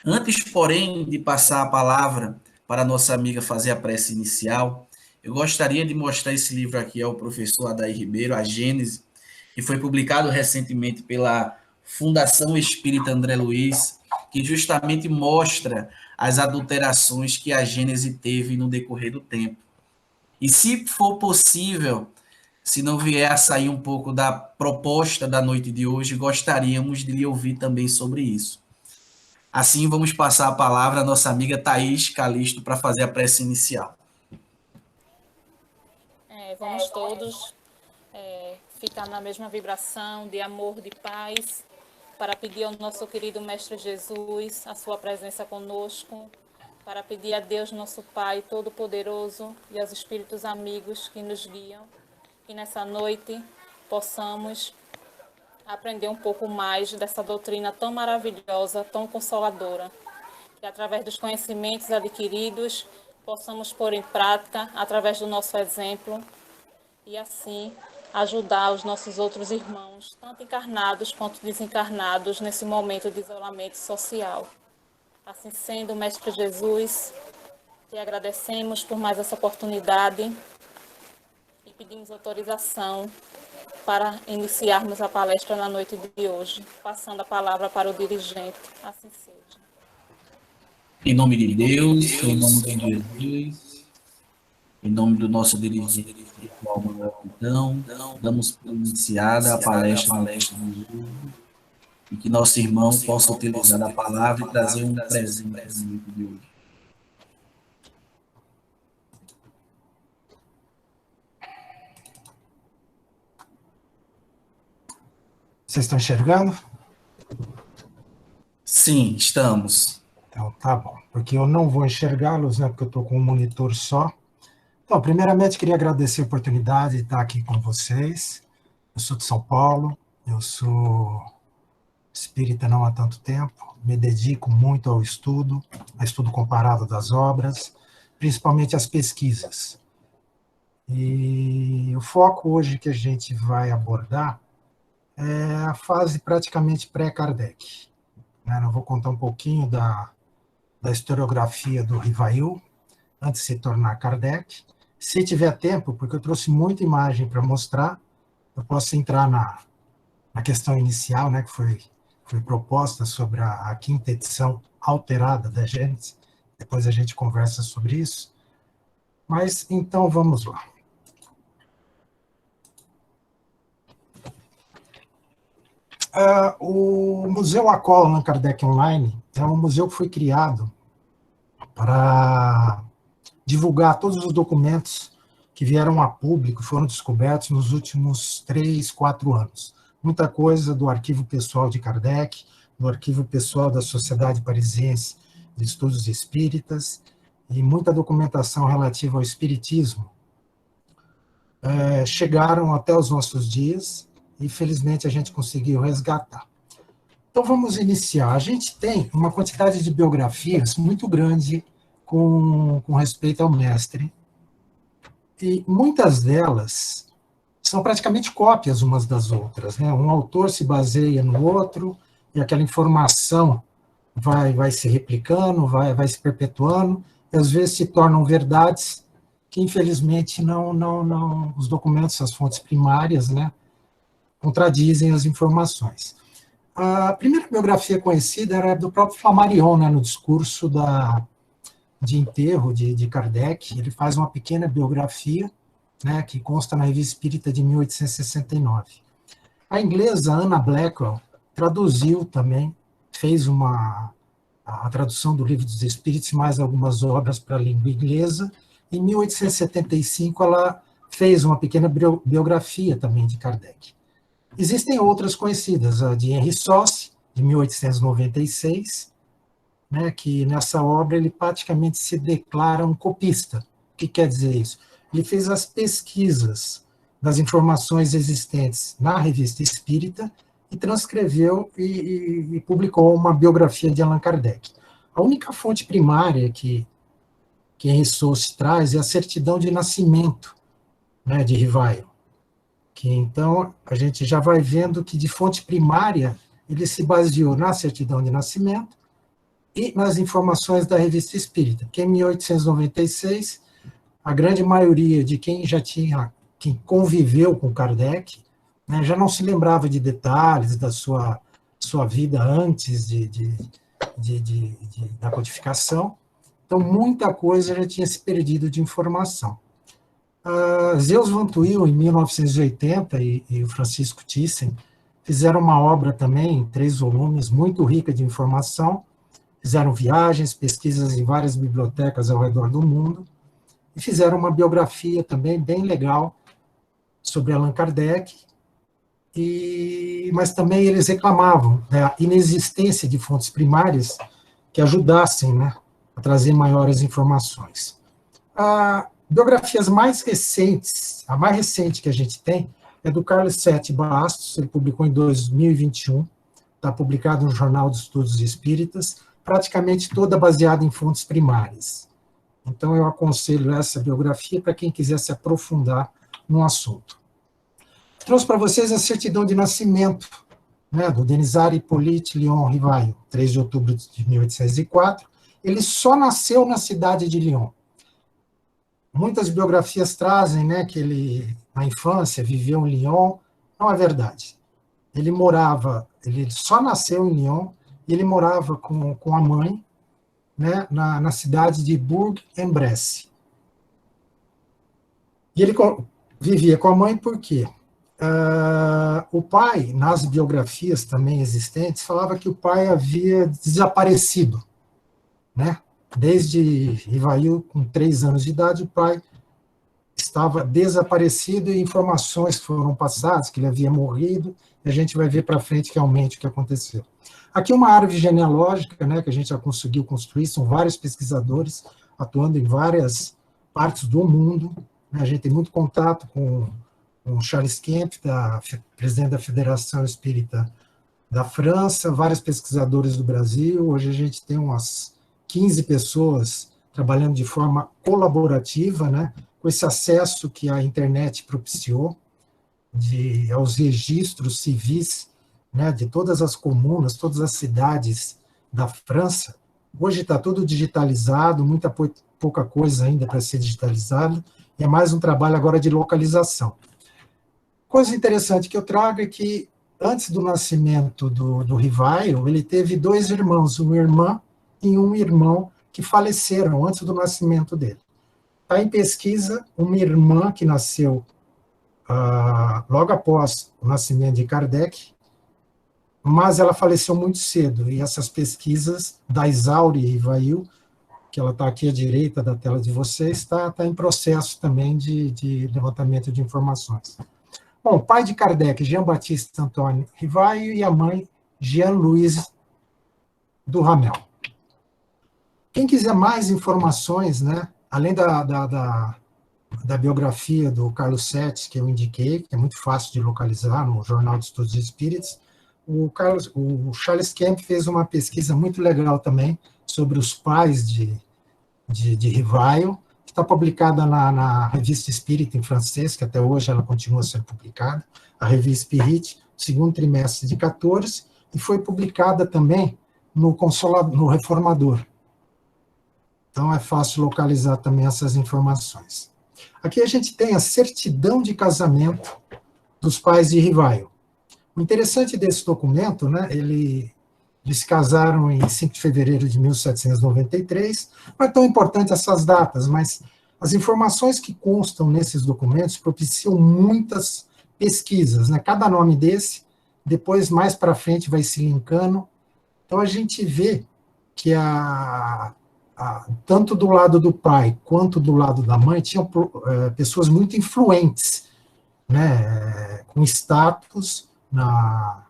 Antes, porém, de passar a palavra para a nossa amiga fazer a prece inicial, eu gostaria de mostrar esse livro aqui ao professor Adair Ribeiro, A Gênese, que foi publicado recentemente pela Fundação Espírita André Luiz, que justamente mostra as adulterações que a Gênese teve no decorrer do tempo. E se for possível, se não vier a sair um pouco da proposta da noite de hoje, gostaríamos de lhe ouvir também sobre isso. Assim, vamos passar a palavra à nossa amiga Thaís Calisto para fazer a prece inicial. Vamos todos ficar na mesma vibração de amor, de paz, para pedir ao nosso querido Mestre Jesus a sua presença conosco, para pedir a Deus, nosso Pai Todo-Poderoso, e aos Espíritos amigos que nos guiam, que nessa noite possamos aprender um pouco mais dessa doutrina tão maravilhosa, tão consoladora, que através dos conhecimentos adquiridos possamos pôr em prática através do nosso exemplo e assim ajudar os nossos outros irmãos, tanto encarnados quanto desencarnados, nesse momento de isolamento social. Assim sendo, Mestre Jesus, te agradecemos por mais essa oportunidade e pedimos autorização para iniciarmos a palestra na noite de hoje, passando a palavra para o dirigente. Assim seja. Em nome de Deus, em nome de Jesus, em nome do nosso dirigente espiritual, Manuel Quintão, damos por iniciada a palestra e que nosso irmão possa utilizar a palavra e trazer um presente na noite de hoje. Vocês estão enxergando? Sim, estamos. Então, tá bom. Porque eu não vou enxergá-los, né? Porque eu estou com um monitor só. Então, primeiramente, queria agradecer a oportunidade de estar aqui com vocês. Eu sou de São Paulo, eu sou espírita não há tanto tempo, me dedico muito ao estudo comparado das obras, principalmente às pesquisas. E o foco hoje que a gente vai abordar é a fase praticamente pré-Kardec. Eu vou contar um pouquinho da historiografia do Rivail, antes de se tornar Kardec. Se tiver tempo, porque eu trouxe muita imagem para mostrar, eu posso entrar na questão inicial, né, que foi proposta sobre a quinta edição alterada da Gênese. Depois a gente conversa sobre isso. Mas, então, vamos lá. O Museu Allan Kardec Online é um museu que foi criado para divulgar todos os documentos que vieram a público, foram descobertos nos últimos 3, 4 anos. Muita coisa do arquivo pessoal de Kardec, do arquivo pessoal da Sociedade Parisiense de Estudos Espíritas, e muita documentação relativa ao espiritismo chegaram até os nossos dias, e felizmente a gente conseguiu resgatar. Então vamos iniciar. A gente tem uma quantidade de biografias muito grande com respeito ao mestre, e muitas delas são praticamente cópias umas das outras, né? Um autor se baseia no outro, e aquela informação vai se replicando, vai se perpetuando, e às vezes se tornam verdades que, infelizmente, não os documentos, as fontes primárias, né, contradizem as informações. A primeira biografia conhecida era do próprio Flammarion, né, no discurso de enterro de Kardec. Ele faz uma pequena biografia, né, que consta na Revista Espírita de 1869. A inglesa Anna Blackwell traduziu também, fez a tradução do Livro dos Espíritos e mais algumas obras para a língua inglesa. Em 1875, ela fez uma pequena biografia também de Kardec. Existem outras conhecidas, a de Henry Sauce, de 1896, né, que nessa obra ele praticamente se declara um copista. O que quer dizer isso? Ele fez as pesquisas das informações existentes na Revista Espírita e transcreveu e publicou uma biografia de Allan Kardec. A única fonte primária que Henry Sauce traz é a certidão de nascimento, né, de Rivail. Que então a gente já vai vendo que de fonte primária ele se baseou na certidão de nascimento e nas informações da Revista Espírita, que em 1896, a grande maioria de quem conviveu com Kardec, né, já não se lembrava de detalhes da sua vida antes da codificação, então muita coisa já tinha se perdido de informação. Zeus Van Tuyl, em 1980, e o Francisco Thyssen fizeram uma obra também, em 3 volumes, muito rica de informação, fizeram viagens, pesquisas em várias bibliotecas ao redor do mundo, e fizeram uma biografia também bem legal sobre Allan Kardec, mas também eles reclamavam da inexistência de fontes primárias que ajudassem, né, a trazer maiores informações. Biografias mais recentes, a mais recente que a gente tem é do Carlos Sete Bastos, ele publicou em 2021, está publicado no Jornal dos Estudos Espíritas, praticamente toda baseada em fontes primárias. Então, eu aconselho essa biografia para quem quiser se aprofundar no assunto. Trouxe para vocês a certidão de nascimento, né, do Denizar Hippolyte Lyon Rivaio, 3 de outubro de 1804. Ele só nasceu na cidade de Lyon. Muitas biografias trazem, né, que ele, na infância, viveu em Lyon. Não é verdade. Ele só nasceu em Lyon, e ele morava com a mãe, né, na cidade de Bourg-en-Bresse. E ele vivia com a mãe por quê? O pai, nas biografias também existentes, falava que o pai havia desaparecido, né? Desde Rivail, com 3 anos de idade, o pai estava desaparecido e informações foram passadas, que ele havia morrido, e a gente vai ver para frente realmente o que aconteceu. Aqui uma árvore genealógica, né, que a gente já conseguiu construir, são vários pesquisadores atuando em várias partes do mundo, né, a gente tem muito contato com Charles Kemp, presidente da Federação Espírita da França, vários pesquisadores do Brasil, hoje a gente tem umas 15 pessoas trabalhando de forma colaborativa, né, com esse acesso que a internet propiciou aos registros civis, né, de todas as comunas, todas as cidades da França. Hoje está tudo digitalizado, muita pouca coisa ainda para ser digitalizado, e é mais um trabalho agora de localização. Coisa interessante que eu trago é que, antes do nascimento do Rivail, ele teve 2 irmãos, uma irmã e um irmão, que faleceram antes do nascimento dele. Está em pesquisa uma irmã que nasceu logo após o nascimento de Kardec, mas ela faleceu muito cedo, e essas pesquisas da Isaure Rivail, que ela está aqui à direita da tela de vocês, está em processo também de levantamento de informações. Bom, o pai de Kardec, Jean-Baptiste Antônio Rivail, e a mãe, Jean-Louise Duhamel. Quem quiser mais informações, né, além da biografia do Carlos Sete, que eu indiquei, que é muito fácil de localizar no Jornal dos Estudos Espíritas, o Charles Kemp fez uma pesquisa muito legal também sobre os pais de Rivail, que está publicada na Revista Espírita em francês, que até hoje ela continua sendo publicada, a Revista Spirit, segundo trimestre de 14, e foi publicada também no Reformador. Então é fácil localizar também essas informações. Aqui a gente tem a certidão de casamento dos pais de Rivail. O interessante desse documento, né, eles se casaram em 5 de fevereiro de 1793, não é tão importante essas datas, mas as informações que constam nesses documentos propiciam muitas pesquisas, né? Cada nome desse, depois, mais para frente, vai se linkando. Então, a gente vê que tanto do lado do pai quanto do lado da mãe tinham pessoas muito influentes, né, com status na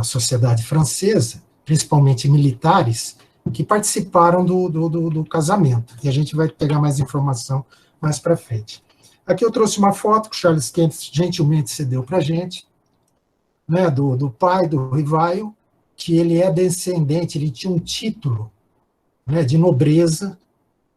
sociedade francesa, principalmente militares, que participaram do casamento. E a gente vai pegar mais informação mais para frente. Aqui eu trouxe uma foto que o Charles Kemp gentilmente cedeu para a gente, né, do pai do Rivail, que ele é descendente, ele tinha um título, né, de nobreza,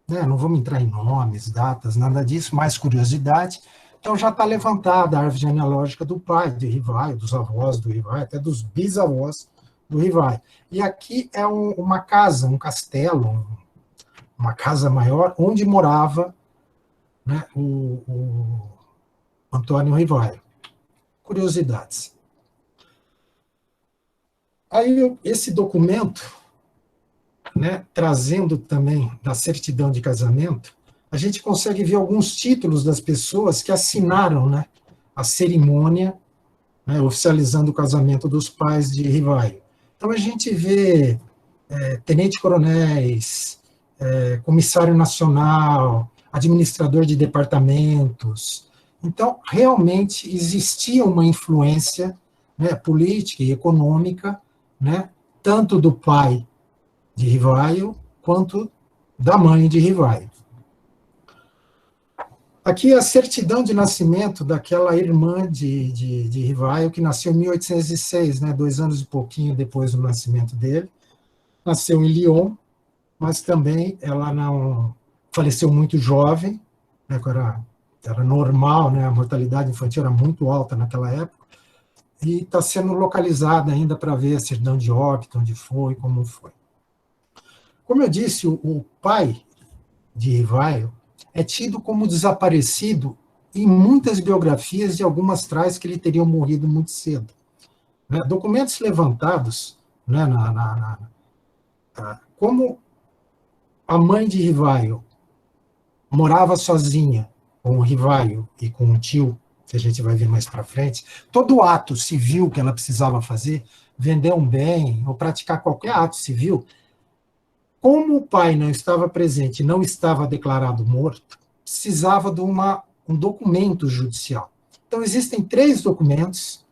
né, não vamos entrar em nomes, datas, nada disso, mais curiosidade. Então já está levantada a árvore genealógica do pai de Rivail, dos avós do Rivail, até dos bisavós do Rivaio. E aqui é uma casa, um castelo, uma casa maior, onde morava, né, o Antônio Rivaio. Curiosidades. Aí, esse documento, né, trazendo também da certidão de casamento, a gente consegue ver alguns títulos das pessoas que assinaram, né, a cerimônia, né, oficializando o casamento dos pais de Rivaio. Então, a gente vê tenente-coronéis, comissário nacional, administrador de departamentos. Então, realmente existia uma influência, né, política e econômica, né, tanto do pai de Rivaio quanto da mãe de Rivaio. Aqui a certidão de nascimento daquela irmã de Rivaio, que nasceu em 1806, né, 2 anos e pouquinho depois do nascimento dele. Nasceu em Lyon, mas também ela não faleceu muito jovem, né, era normal, né, a mortalidade infantil era muito alta naquela época, e está sendo localizada ainda para ver a certidão de óbito, onde foi, como foi. Como eu disse, o pai de Rivaio é tido como desaparecido em muitas biografias, e algumas traz que ele teria morrido muito cedo. Né? Documentos levantados, né, como a mãe de Rivaio morava sozinha com o Rivaio e com o tio, que a gente vai ver mais para frente, todo ato civil que ela precisava fazer, vender um bem ou praticar qualquer ato civil, como o pai não estava presente, não estava declarado morto, precisava de um documento judicial. Então, existem 3 documentos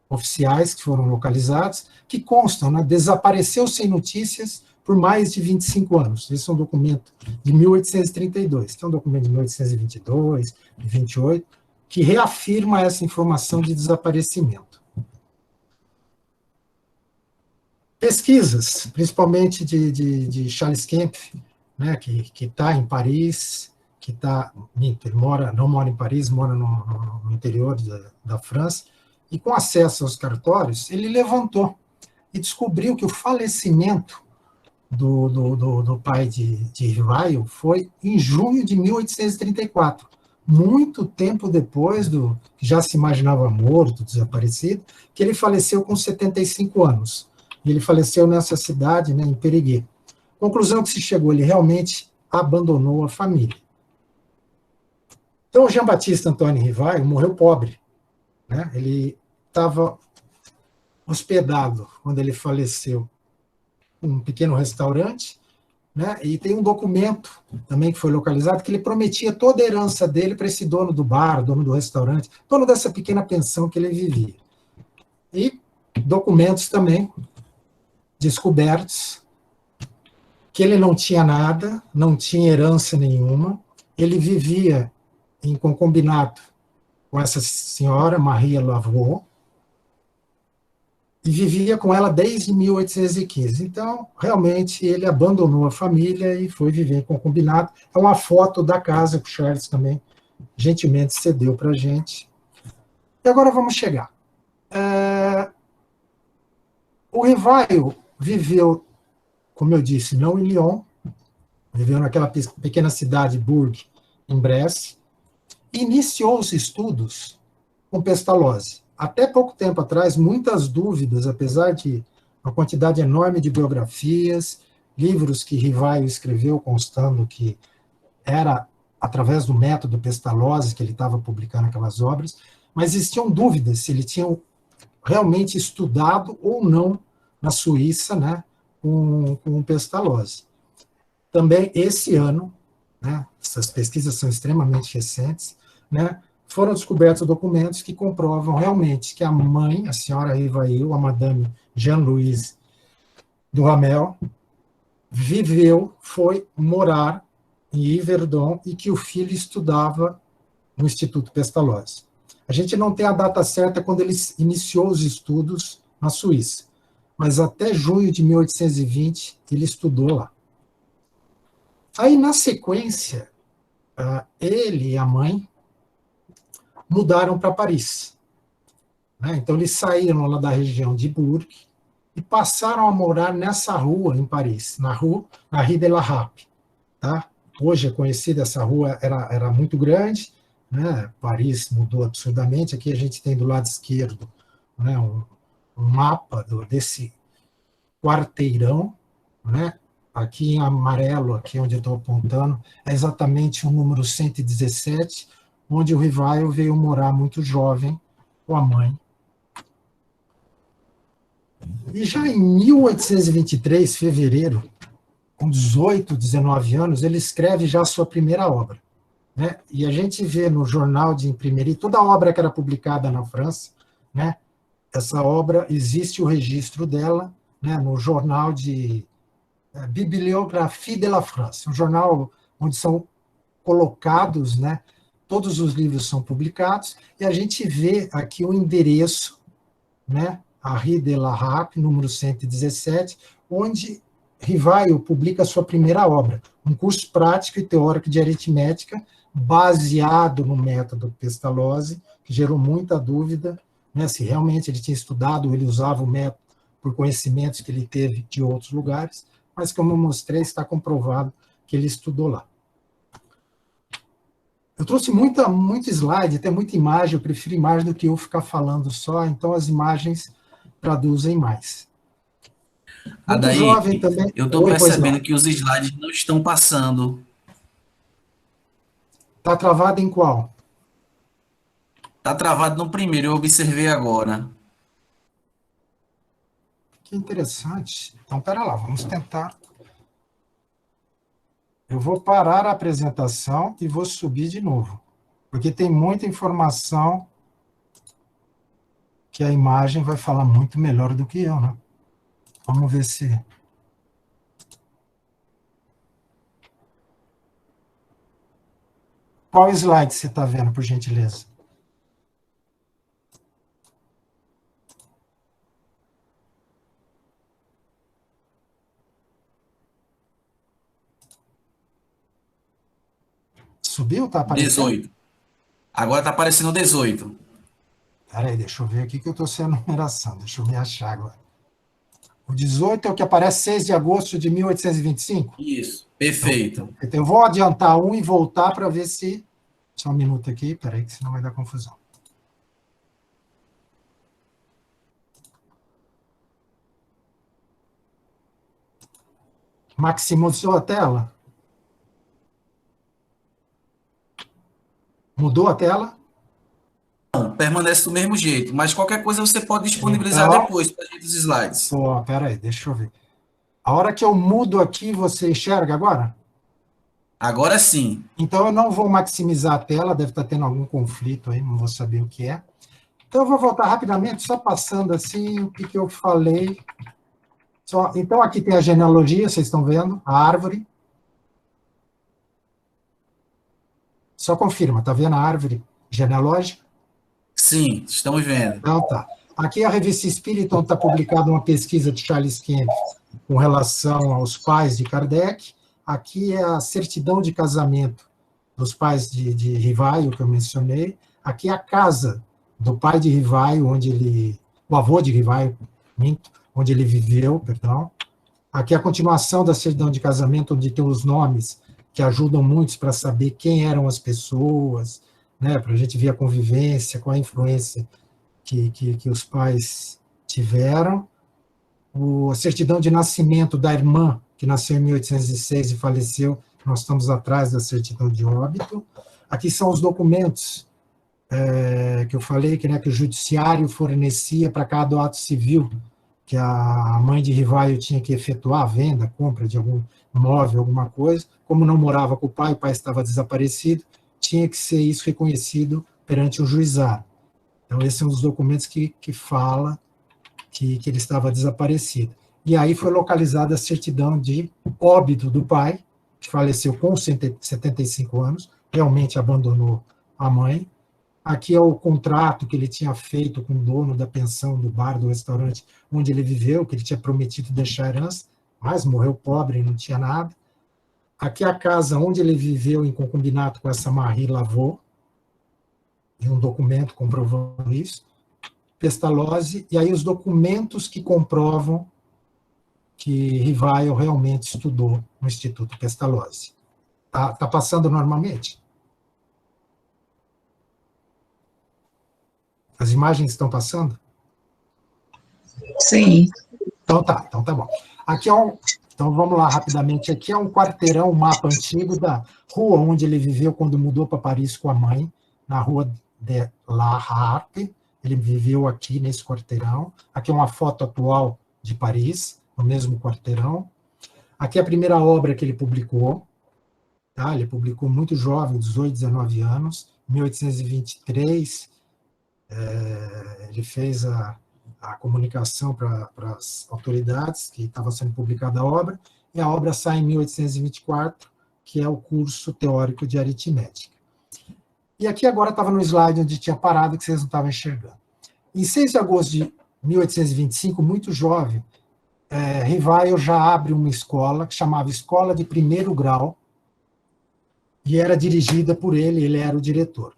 oficiais que foram localizados, que constam, né, desapareceu sem notícias por mais de 25 anos. Esse é um documento de 1832, que é um documento de 1822, de 28, que reafirma essa informação de desaparecimento. Pesquisas, principalmente de Charles Kempf, né, que está em Paris, ele não mora em Paris, mora no interior da França, e com acesso aos cartórios, ele levantou e descobriu que o falecimento do pai de Rivaio foi em junho de 1834, muito tempo depois do que já se imaginava morto, desaparecido, que ele faleceu com 75 anos. E ele faleceu nessa cidade, né, em Périgueux. Conclusão que se chegou, ele realmente abandonou a família. Então, Jean-Baptiste Antônio Rivaio morreu pobre, né? Ele estava hospedado, quando ele faleceu, um pequeno restaurante, né? E tem um documento também que foi localizado, que ele prometia toda a herança dele para esse dono do bar, dono do restaurante, dono dessa pequena pensão que ele vivia. E documentos também descobertos, que ele não tinha nada, não tinha herança nenhuma, ele vivia em concubinato com essa senhora, Maria Lavaux, e vivia com ela desde 1815. Então, realmente, ele abandonou a família e foi viver em concubinato. É uma foto da casa que o Charles também gentilmente cedeu para a gente. E agora vamos chegar. O Rivaio viveu, como eu disse, não em Lyon, viveu naquela pequena cidade, Bourg, em Bresse, e iniciou os estudos com Pestalozzi. Até pouco tempo atrás, muitas dúvidas, apesar de uma quantidade enorme de biografias, livros que Rivaio escreveu constando que era através do método Pestalozzi que ele estava publicando aquelas obras, mas existiam dúvidas se ele tinha realmente estudado ou não na Suíça, né, com Pestalozzi. Também esse ano, né, essas pesquisas são extremamente recentes, né, foram descobertos documentos que comprovam realmente que a mãe, a senhora Rivaio, a Madame Jean-Louise Duhamel, foi morar em Yverdon e que o filho estudava no Instituto Pestalozzi. A gente não tem a data certa quando ele iniciou os estudos na Suíça, mas até junho de 1820 ele estudou lá. Aí, na sequência, ele e a mãe mudaram para Paris. Né? Então, eles saíram lá da região de Bourg, e passaram a morar nessa rua em Paris, na Rue de la Harpe. Tá? Hoje é conhecida, essa rua era muito grande, né? Paris mudou absurdamente. Aqui a gente tem do lado esquerdo, né, um mapa desse quarteirão, né? Aqui em amarelo, aqui onde eu estou apontando, é exatamente o número 117, onde o Rivaio veio morar muito jovem com a mãe. E já em 1823, fevereiro, com 18, 19 anos, ele escreve já a sua primeira obra. Né? E a gente vê no jornal de Imprimerie, toda a obra que era publicada na França, né? Essa obra, existe o registro dela, né, no jornal de Bibliographie de la France, um jornal onde são colocados, né, todos os livros são publicados, e a gente vê aqui o endereço, né, a Rue de la Harpe, número 117, onde Rivaio publica a sua primeira obra, um curso prático e teórico de aritmética, baseado no método Pestalozzi, que gerou muita dúvida, né, se realmente ele tinha estudado, ele usava o método por conhecimentos que ele teve de outros lugares, mas como eu mostrei, está comprovado que ele estudou lá. Eu trouxe muito slide, até muita imagem, eu prefiro imagem do que eu ficar falando só, então as imagens traduzem mais. Muito Adair, jovem também. eu estou percebendo que os slides não estão passando. Está travado em qual? Está travado no primeiro, eu observei agora. Que interessante. Então, espera lá, vamos tentar. Eu vou parar a apresentação e vou subir de novo, porque tem muita informação que a imagem vai falar muito melhor do que eu, né? Vamos ver se... Qual slide você está vendo, por gentileza? Subiu? Está aparecendo? 18. Agora está aparecendo 18. Espera aí, deixa eu ver aqui que eu estou sem a numeração. Deixa eu me achar agora. O 18 é o que aparece 6 de agosto de 1825? Isso, perfeito. Então, eu vou adiantar um e voltar para ver se... Só um minuto aqui, espera aí, que senão vai dar confusão. Maximizou a tela? Mudou a tela? Não, permanece do mesmo jeito, mas qualquer coisa você pode disponibilizar Então, depois para a gente os slides. Espera aí, deixa eu ver. A hora que eu mudo aqui, você enxerga agora? Agora sim. Então, eu não vou maximizar a tela, deve estar tendo algum conflito aí, não vou saber o que é. Então, eu vou voltar rapidamente, só passando assim o que eu falei. Então, aqui tem a genealogia, vocês estão vendo, a árvore. Só confirma, está vendo a árvore genealógica? Sim, estamos vendo. Então, tá. Aqui a revista Spiriton está publicada uma pesquisa de Charles Kemp com relação aos pais de Kardec. Aqui é a certidão de casamento dos pais de Rivaio, que eu mencionei. Aqui é a casa do pai de Rivaio, o avô de Rivaio, onde ele viveu, perdão. Aqui é a continuação da certidão de casamento, onde tem os nomes que ajudam muitos para saber quem eram as pessoas, né, para a gente ver a convivência, qual a influência que os pais tiveram. A certidão de nascimento da irmã, que nasceu em 1806 e faleceu, nós estamos atrás da certidão de óbito. Aqui são os documentos que eu falei, que o judiciário fornecia para cada ato civil, que a mãe de Rivaio tinha que efetuar a venda, compra de algum imóvel, alguma coisa. Como não morava com o pai estava desaparecido, tinha que ser isso reconhecido perante o juizado. Então, esses são os documentos que fala que ele estava desaparecido. E aí foi localizada a certidão de óbito do pai, que faleceu com 75 anos, realmente abandonou a mãe. Aqui é o contrato que ele tinha feito com o dono da pensão, do bar, do restaurante onde ele viveu, que ele tinha prometido deixar herança, mas morreu pobre e não tinha nada. Aqui é a casa onde ele viveu em concubinato com essa Marie Laveau, e um documento comprovando isso. Pestalozzi, e aí os documentos que comprovam que Rivaio realmente estudou no Instituto Pestalozzi. Tá passando normalmente? As imagens estão passando? Sim. Então tá bom. Aqui então vamos lá rapidamente. Aqui é um quarteirão, um mapa antigo da rua onde ele viveu quando mudou para Paris com a mãe, na rua de La Harpe. Ele viveu aqui nesse quarteirão. Aqui é uma foto atual de Paris, no mesmo quarteirão. Aqui é a primeira obra que ele publicou. Tá? Ele publicou muito jovem, 18, 19 anos. Em 1823, ele fez a comunicação para as autoridades que estava sendo publicada a obra, e a obra sai em 1824, que é o curso teórico de aritmética. E aqui agora estava no slide onde tinha parado, que vocês não estavam enxergando. Em 6 de agosto de 1825, muito jovem, Rivaio já abre uma escola, que chamava Escola de Primeiro Grau, e era dirigida por ele era o diretor.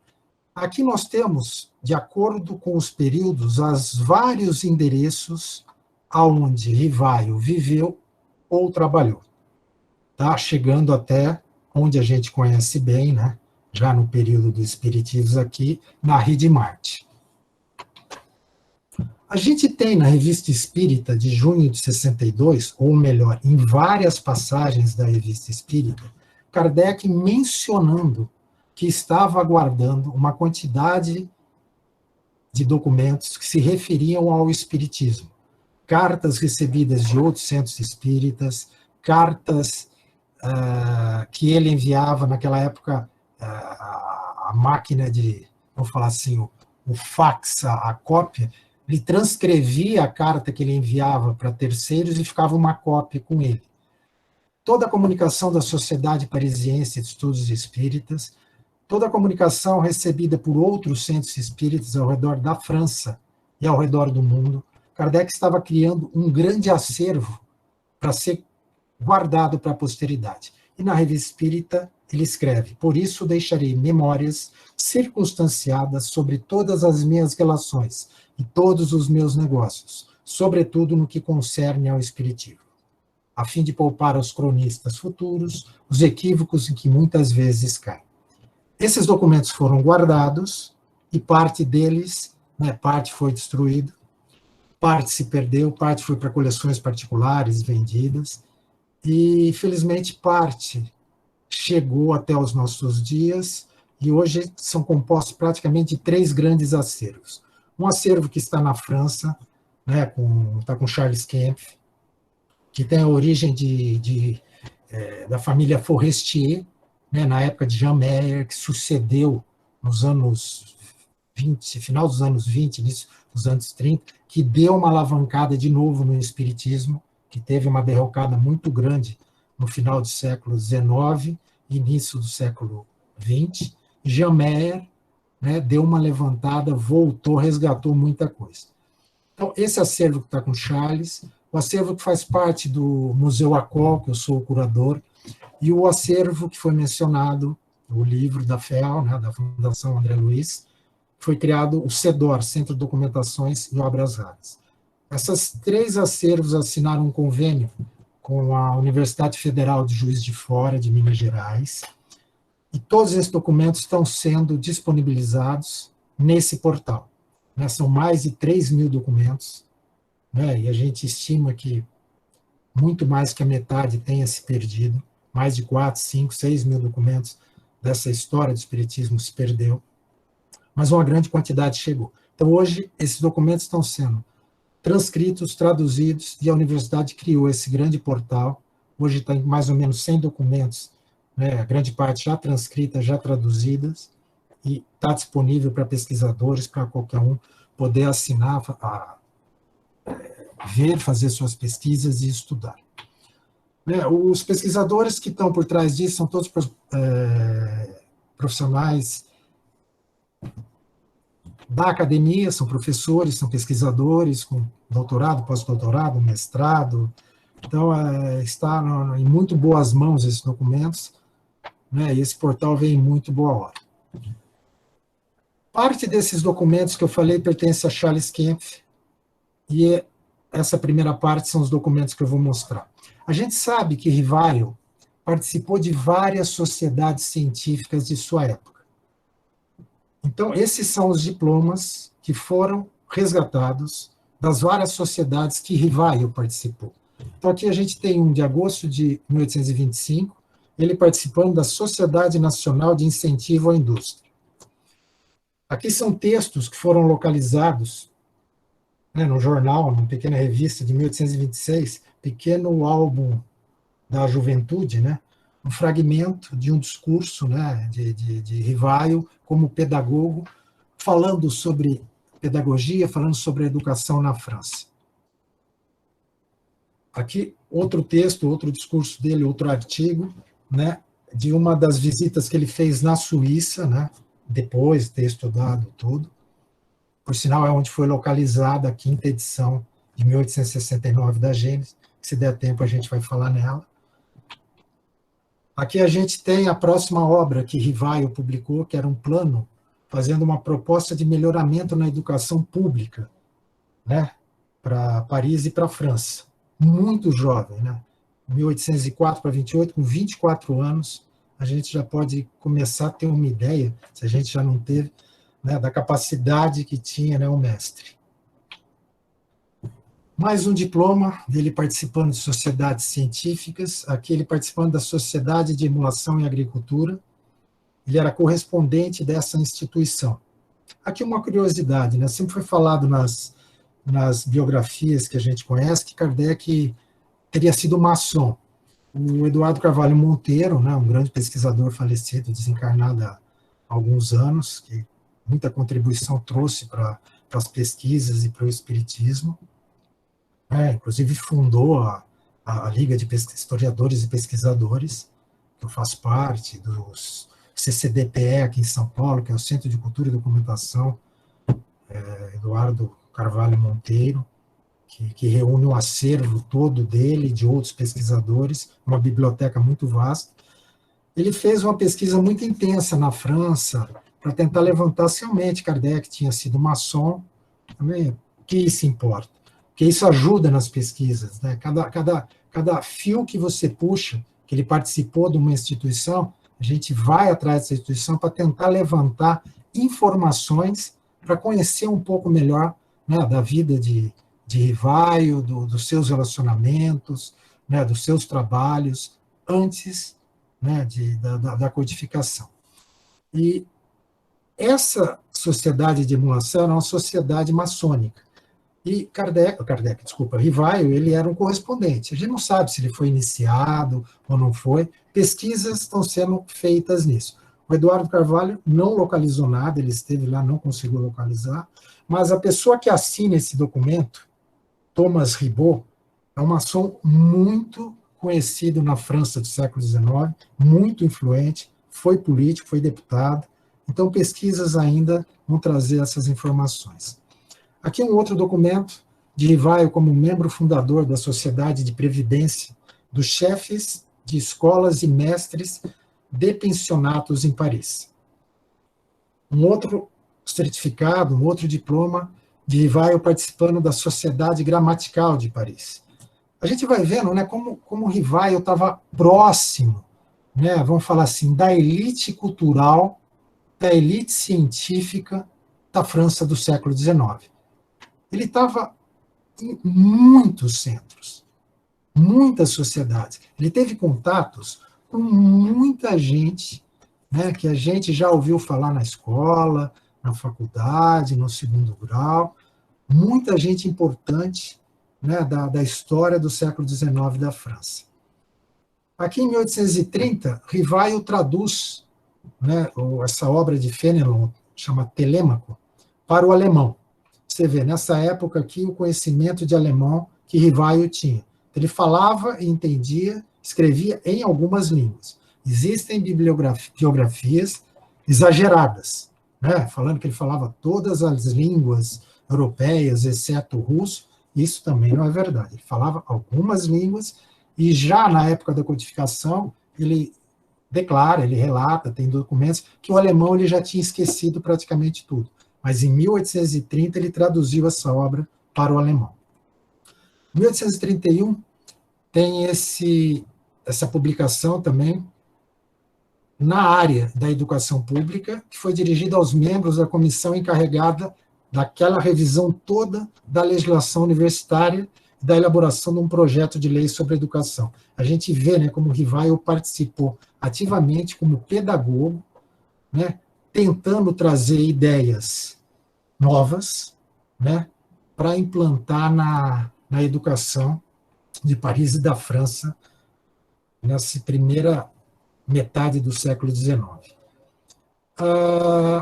Aqui nós temos, de acordo com os períodos, os vários endereços aonde Rivaio viveu ou trabalhou. Tá? Chegando até onde a gente conhece bem, né? Já no período dos espiritismos aqui, na Rue de Marte. A gente tem na Revista Espírita de junho de 62, ou melhor, em várias passagens da Revista Espírita, Kardec mencionando que estava aguardando uma quantidade de documentos que se referiam ao espiritismo. Cartas recebidas de outros centros espíritas, cartas que ele enviava naquela época, a máquina de, vamos falar assim, o fax, a cópia, ele transcrevia a carta que ele enviava para terceiros e ficava uma cópia com ele. Toda a comunicação da Sociedade Parisiense de Estudos Espíritas, toda a comunicação recebida por outros centros espíritas ao redor da França e ao redor do mundo, Kardec estava criando um grande acervo para ser guardado para a posteridade. E na Revista Espírita ele escreve: por isso deixarei memórias circunstanciadas sobre todas as minhas relações e todos os meus negócios, sobretudo no que concerne ao espiritismo, a fim de poupar aos cronistas futuros os equívocos em que muitas vezes caem. Esses documentos foram guardados e parte deles, parte foi destruída, parte se perdeu, parte foi para coleções particulares vendidas, e felizmente parte chegou até os nossos dias, e hoje são compostos praticamente de 3 grandes acervos. Um acervo que está na França, está com Charles Kempf, que tem a origem da família Forestier, na época de Jean Meyer, que sucedeu nos anos 20, final dos anos 20, início dos anos 30, que deu uma alavancada de novo no espiritismo, que teve uma derrocada muito grande no final do século XIX, início do século XX. Jean Meyer, deu uma levantada, voltou, resgatou muita coisa. Então, esse acervo que está com Charles, o acervo que faz parte do Museu Acol, que eu sou o curador, e o acervo que foi mencionado, o livro da FEAL, da Fundação André Luiz, foi criado o CEDOR, Centro de Documentações e Obras Raras. Esses 3 acervos assinaram um convênio com a Universidade Federal de Juiz de Fora, de Minas Gerais, e todos esses documentos estão sendo disponibilizados nesse portal. São mais de 3.000 documentos, e a gente estima que muito mais que a metade tenha se perdido, mais de 4, 5, 6 mil documentos dessa história do espiritismo se perdeu, mas uma grande quantidade chegou. Então, hoje, esses documentos estão sendo transcritos, traduzidos, e a universidade criou esse grande portal. Hoje tem mais ou menos 100 documentos, a grande parte já transcritas, já traduzidas, e está disponível para pesquisadores, para qualquer um poder assinar, ver, fazer suas pesquisas e estudar. Os pesquisadores que estão por trás disso são todos profissionais da academia, são professores, são pesquisadores com doutorado, pós-doutorado, mestrado. Então, está em muito boas mãos esses documentos, e esse portal vem em muito boa hora. Parte desses documentos que eu falei pertence a Charles Kempf, e essa primeira parte são os documentos que eu vou mostrar. A gente sabe que Rivaio participou de várias sociedades científicas de sua época. Então, esses são os diplomas que foram resgatados das várias sociedades que Rivaio participou. Então, aqui a gente tem um de agosto de 1825, ele participando da Sociedade Nacional de Incentivo à Indústria. Aqui são textos que foram localizados, né, no jornal, numa pequena revista de 1826, Pequeno Álbum da Juventude, né, um fragmento de um discurso, né, de Rivaio como pedagogo, falando sobre pedagogia, falando sobre a educação na França. Aqui, outro texto, outro discurso dele, outro artigo, né, de uma das visitas que ele fez na Suíça, né, depois de ter estudado tudo. Por sinal, é onde foi localizada a quinta edição de 1869 da Gênesis. Se der tempo, a gente vai falar nela. Aqui a gente tem a próxima obra que Rivaio publicou, que era um plano fazendo uma proposta de melhoramento na educação pública, né, para Paris e para a França. Muito jovem, né? 1804 para 28, com 24 anos, a gente já pode começar a ter uma ideia, se a gente já não teve, né, da capacidade que tinha, né, o mestre. Mais um diploma dele participando de sociedades científicas, aqui ele participando da Sociedade de Emulação em Agricultura, ele era correspondente dessa instituição. Aqui uma curiosidade, né, sempre foi falado nas biografias que a gente conhece, que Kardec teria sido maçom. O Eduardo Carvalho Monteiro, né, um grande pesquisador falecido, desencarnado há alguns anos, que muita contribuição trouxe para as pesquisas e para o espiritismo, inclusive fundou a Liga de Historiadores e Pesquisadores, que eu faço parte, dos CCDPE aqui em São Paulo, que é o Centro de Cultura e Documentação, Eduardo Carvalho Monteiro, que reúne o acervo todo dele, de outros pesquisadores, uma biblioteca muito vasta. Ele fez uma pesquisa muito intensa na França, para tentar levantar se realmente Kardec tinha sido maçom, também, o que isso importa? Porque isso ajuda nas pesquisas, né? Cada fio que você puxa, que ele participou de uma instituição, a gente vai atrás dessa instituição para tentar levantar informações para conhecer um pouco melhor, né, da vida de Rivaio, dos seus relacionamentos, né, dos seus trabalhos, antes, né, da codificação. E essa sociedade de emulação era uma sociedade maçônica. E Rivaio, ele era um correspondente. A gente não sabe se ele foi iniciado ou não foi. Pesquisas estão sendo feitas nisso. O Eduardo Carvalho não localizou nada, ele esteve lá, não conseguiu localizar, mas a pessoa que assina esse documento, Thomas Ribot, é um maçom muito conhecido na França do século XIX, muito influente, foi político, foi deputado. Então, pesquisas ainda vão trazer essas informações. Aqui um outro documento de Rivaio como membro fundador da Sociedade de Previdência dos chefes de escolas e mestres de pensionatos em Paris. Um outro certificado, um outro diploma de Rivaio participando da Sociedade Gramatical de Paris. A gente vai vendo, né, como Rivaio estava próximo, né, vamos falar assim, da elite cultural, da elite científica da França do século XIX. Ele estava em muitos centros, muitas sociedades. Ele teve contatos com muita gente, né, que a gente já ouviu falar na escola, na faculdade, no segundo grau, muita gente importante, né, da história do século XIX da França. Aqui em 1830, Rivaio traduz, né, essa obra de Fénelon, chama Telêmaco, para o alemão. Você vê, nessa época aqui, o conhecimento de alemão que Rivaio tinha. Ele falava e entendia, escrevia em algumas línguas. Existem biografias exageradas, né, falando que ele falava todas as línguas europeias, exceto o russo. Isso também não é verdade. Ele falava algumas línguas, e já na época da codificação, ele declara, ele relata, tem documentos, que o alemão ele já tinha esquecido praticamente tudo. Mas em 1830 ele traduziu essa obra para o alemão. 1831 tem essa publicação também na área da educação pública, que foi dirigida aos membros da comissão encarregada daquela revisão toda da legislação universitária e da elaboração de um projeto de lei sobre educação. A gente vê, né, como Rivaio participou ativamente como pedagogo, né, tentando trazer ideias novas, né, para implantar na educação de Paris e da França nessa primeira metade do século XIX.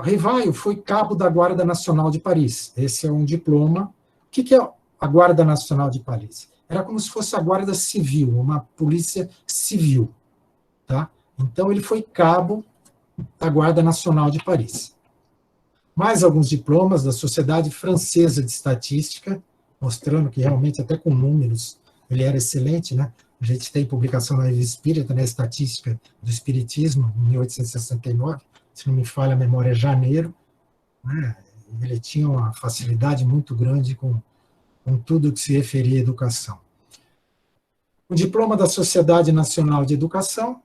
Rivaio foi cabo da Guarda Nacional de Paris. Esse é um diploma. O que é a Guarda Nacional de Paris? Era como se fosse a Guarda Civil, uma polícia civil. Tá? Então, ele foi cabo da Guarda Nacional de Paris. Mais alguns diplomas da Sociedade Francesa de Estatística, mostrando que realmente, até com números, ele era excelente, né? A gente tem publicação na Revista Espírita, né, Estatística do Espiritismo, em 1869, se não me falha a memória, é janeiro, né? Ele tinha uma facilidade muito grande com tudo que se referia à educação. O diploma da Sociedade Nacional de Educação,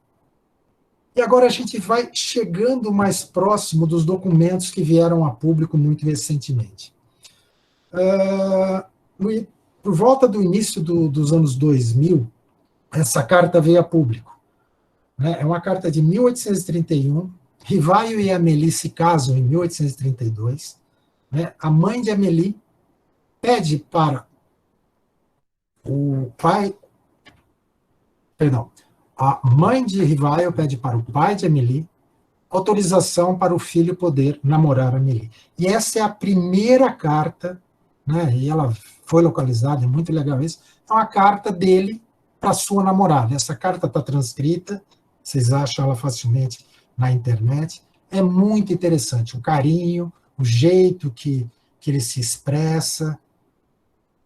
e agora a gente vai chegando mais próximo dos documentos que vieram a público muito recentemente. Por volta do início dos anos 2000, essa carta veio a público. Né? É uma carta de 1831, Rivaio e Amélie se casam em 1832, né? A mãe de Amélie pede para o pai, perdão, a mãe de Rivaio pede para o pai de Amélie autorização para o filho poder namorar Amélie. E essa é a primeira carta, né? E ela foi localizada, é muito legal isso, é uma carta dele para sua namorada. Essa carta está transcrita, vocês acham ela facilmente na internet. É muito interessante, o carinho, o jeito que ele se expressa,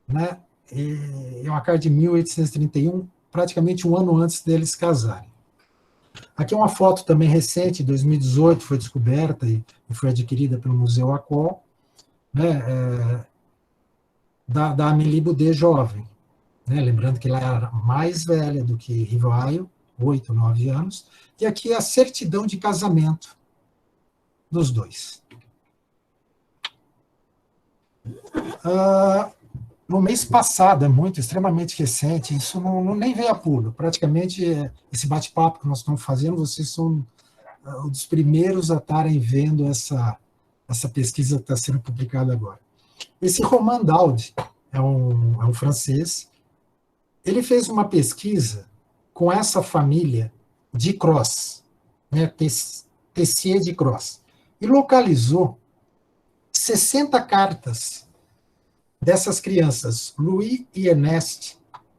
né? É uma carta de 1831, praticamente um ano antes deles casarem. Aqui é uma foto também recente, 2018, foi descoberta e foi adquirida pelo Museu Acol, né? Da Amélie Boudet jovem. Né? Lembrando que ela era mais velha do que Rivaio, 8, 9 anos, e aqui é a certidão de casamento dos dois. No mês passado, extremamente recente, isso nem veio a pulo, praticamente esse bate-papo que nós estamos fazendo, vocês são um dos primeiros a estarem vendo essa pesquisa que está sendo publicada agora. Esse Romain Daude é um francês. Ele fez uma pesquisa com essa família de Cros, né, Tessier de Cros, e localizou 60 cartas dessas crianças, Louis e Ernest,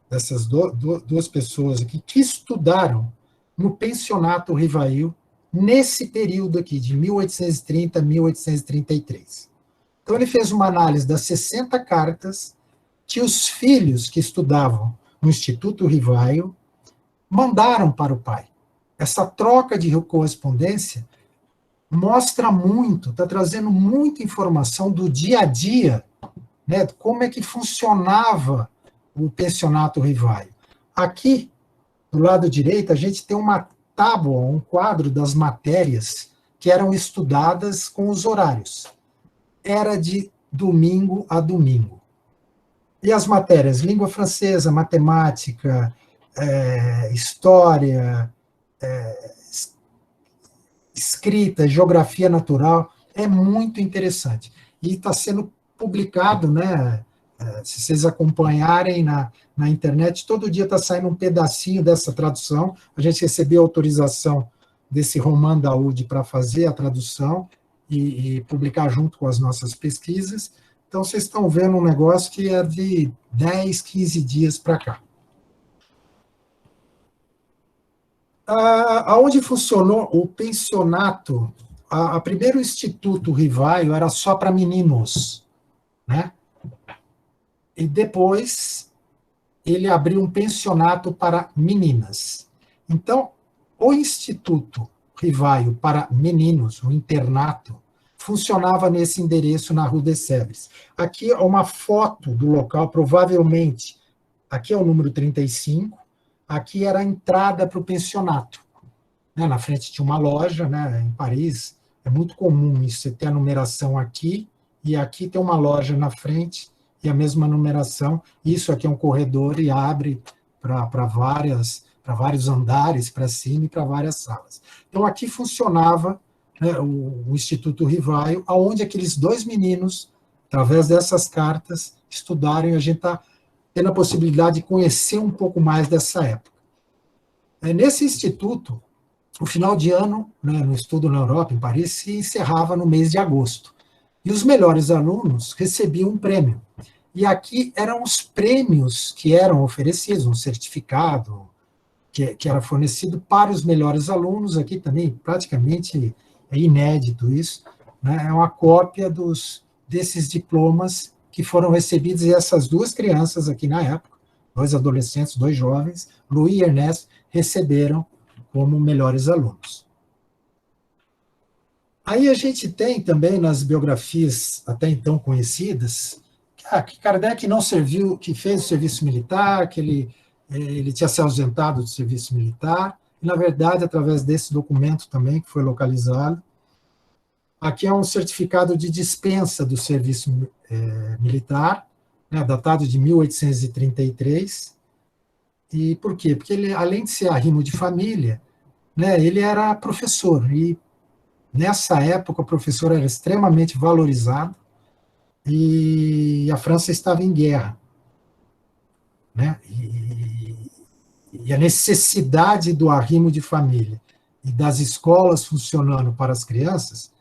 dessas duas pessoas aqui, que estudaram no pensionato Rivail, nesse período aqui, de 1830 a 1833. Então, ele fez uma análise das 60 cartas que os filhos que estudavam no Instituto Rivail mandaram para o pai. Essa troca de correspondência mostra muito, está trazendo muita informação do dia a dia, né, como é que funcionava o pensionato Rivail. Aqui, do lado direito, a gente tem uma tábua, um quadro das matérias que eram estudadas com os horários. Era de domingo a domingo. E as matérias? Língua francesa, matemática, história, escrita, geografia natural, é muito interessante. E está sendo publicado, né? Se vocês acompanharem na internet, todo dia está saindo um pedacinho dessa tradução. A gente recebeu autorização desse Romain Daude para fazer a tradução e publicar junto com as nossas pesquisas. Então, vocês estão vendo um negócio que é de 10, 15 dias para cá. Aonde funcionou o pensionato, a primeiro Instituto Rivaio era só para meninos, né? E depois ele abriu um pensionato para meninas. Então, o Instituto Rivaio para meninos, o internato, funcionava nesse endereço na Rue de Sèvres. Aqui é uma foto do local, provavelmente Aqui é o número 35, aqui era a entrada para o pensionato. Né? Na frente tinha uma loja, né? Em Paris é muito comum isso, você ter a numeração aqui, e aqui tem uma loja na frente, e a mesma numeração. Isso aqui é um corredor e abre para vários andares para cima e para várias salas. Então, aqui funcionava, né, o Instituto Rivaio, onde aqueles dois meninos, através dessas cartas, estudaram, e a gente está tendo a possibilidade de conhecer um pouco mais dessa época. Nesse instituto, o final de ano, né, no estudo na Europa, em Paris, se encerrava no mês de agosto. E os melhores alunos recebiam um prêmio. E aqui eram os prêmios que eram oferecidos, um certificado que era fornecido para os melhores alunos. Aqui também, praticamente, é inédito isso, né? É uma cópia desses diplomas que foram recebidos, e essas duas crianças aqui na época, dois adolescentes, dois jovens, Louis e Ernest, receberam como melhores alunos. Aí a gente tem também nas biografias até então conhecidas, que Kardec não serviu, que fez o serviço militar, que ele tinha se ausentado do serviço militar, e, na verdade, através desse documento também, que foi localizado, aqui é um certificado de dispensa do serviço militar, né, datado de 1833. E por quê? Porque ele, além de ser arrimo de família, né, ele era professor, e nessa época o professor era extremamente valorizado, e a França estava em guerra, né? E a necessidade do arrimo de família e das escolas funcionando para as crianças,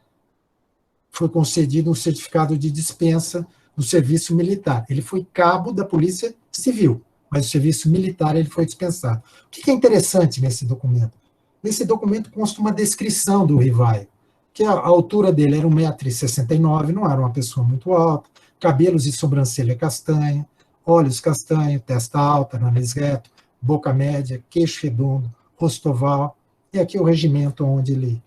foi concedido um certificado de dispensa do serviço militar. Ele foi cabo da Polícia Civil, mas o serviço militar ele foi dispensado. O que é interessante nesse documento? Nesse documento consta uma descrição do Rivaio, que a altura dele era 1,69 m, não era uma pessoa muito alta, cabelos e sobrancelha castanha, olhos castanhos, testa alta, nariz reto, boca média, queixo redondo, rosto oval, e aqui o regimento onde ele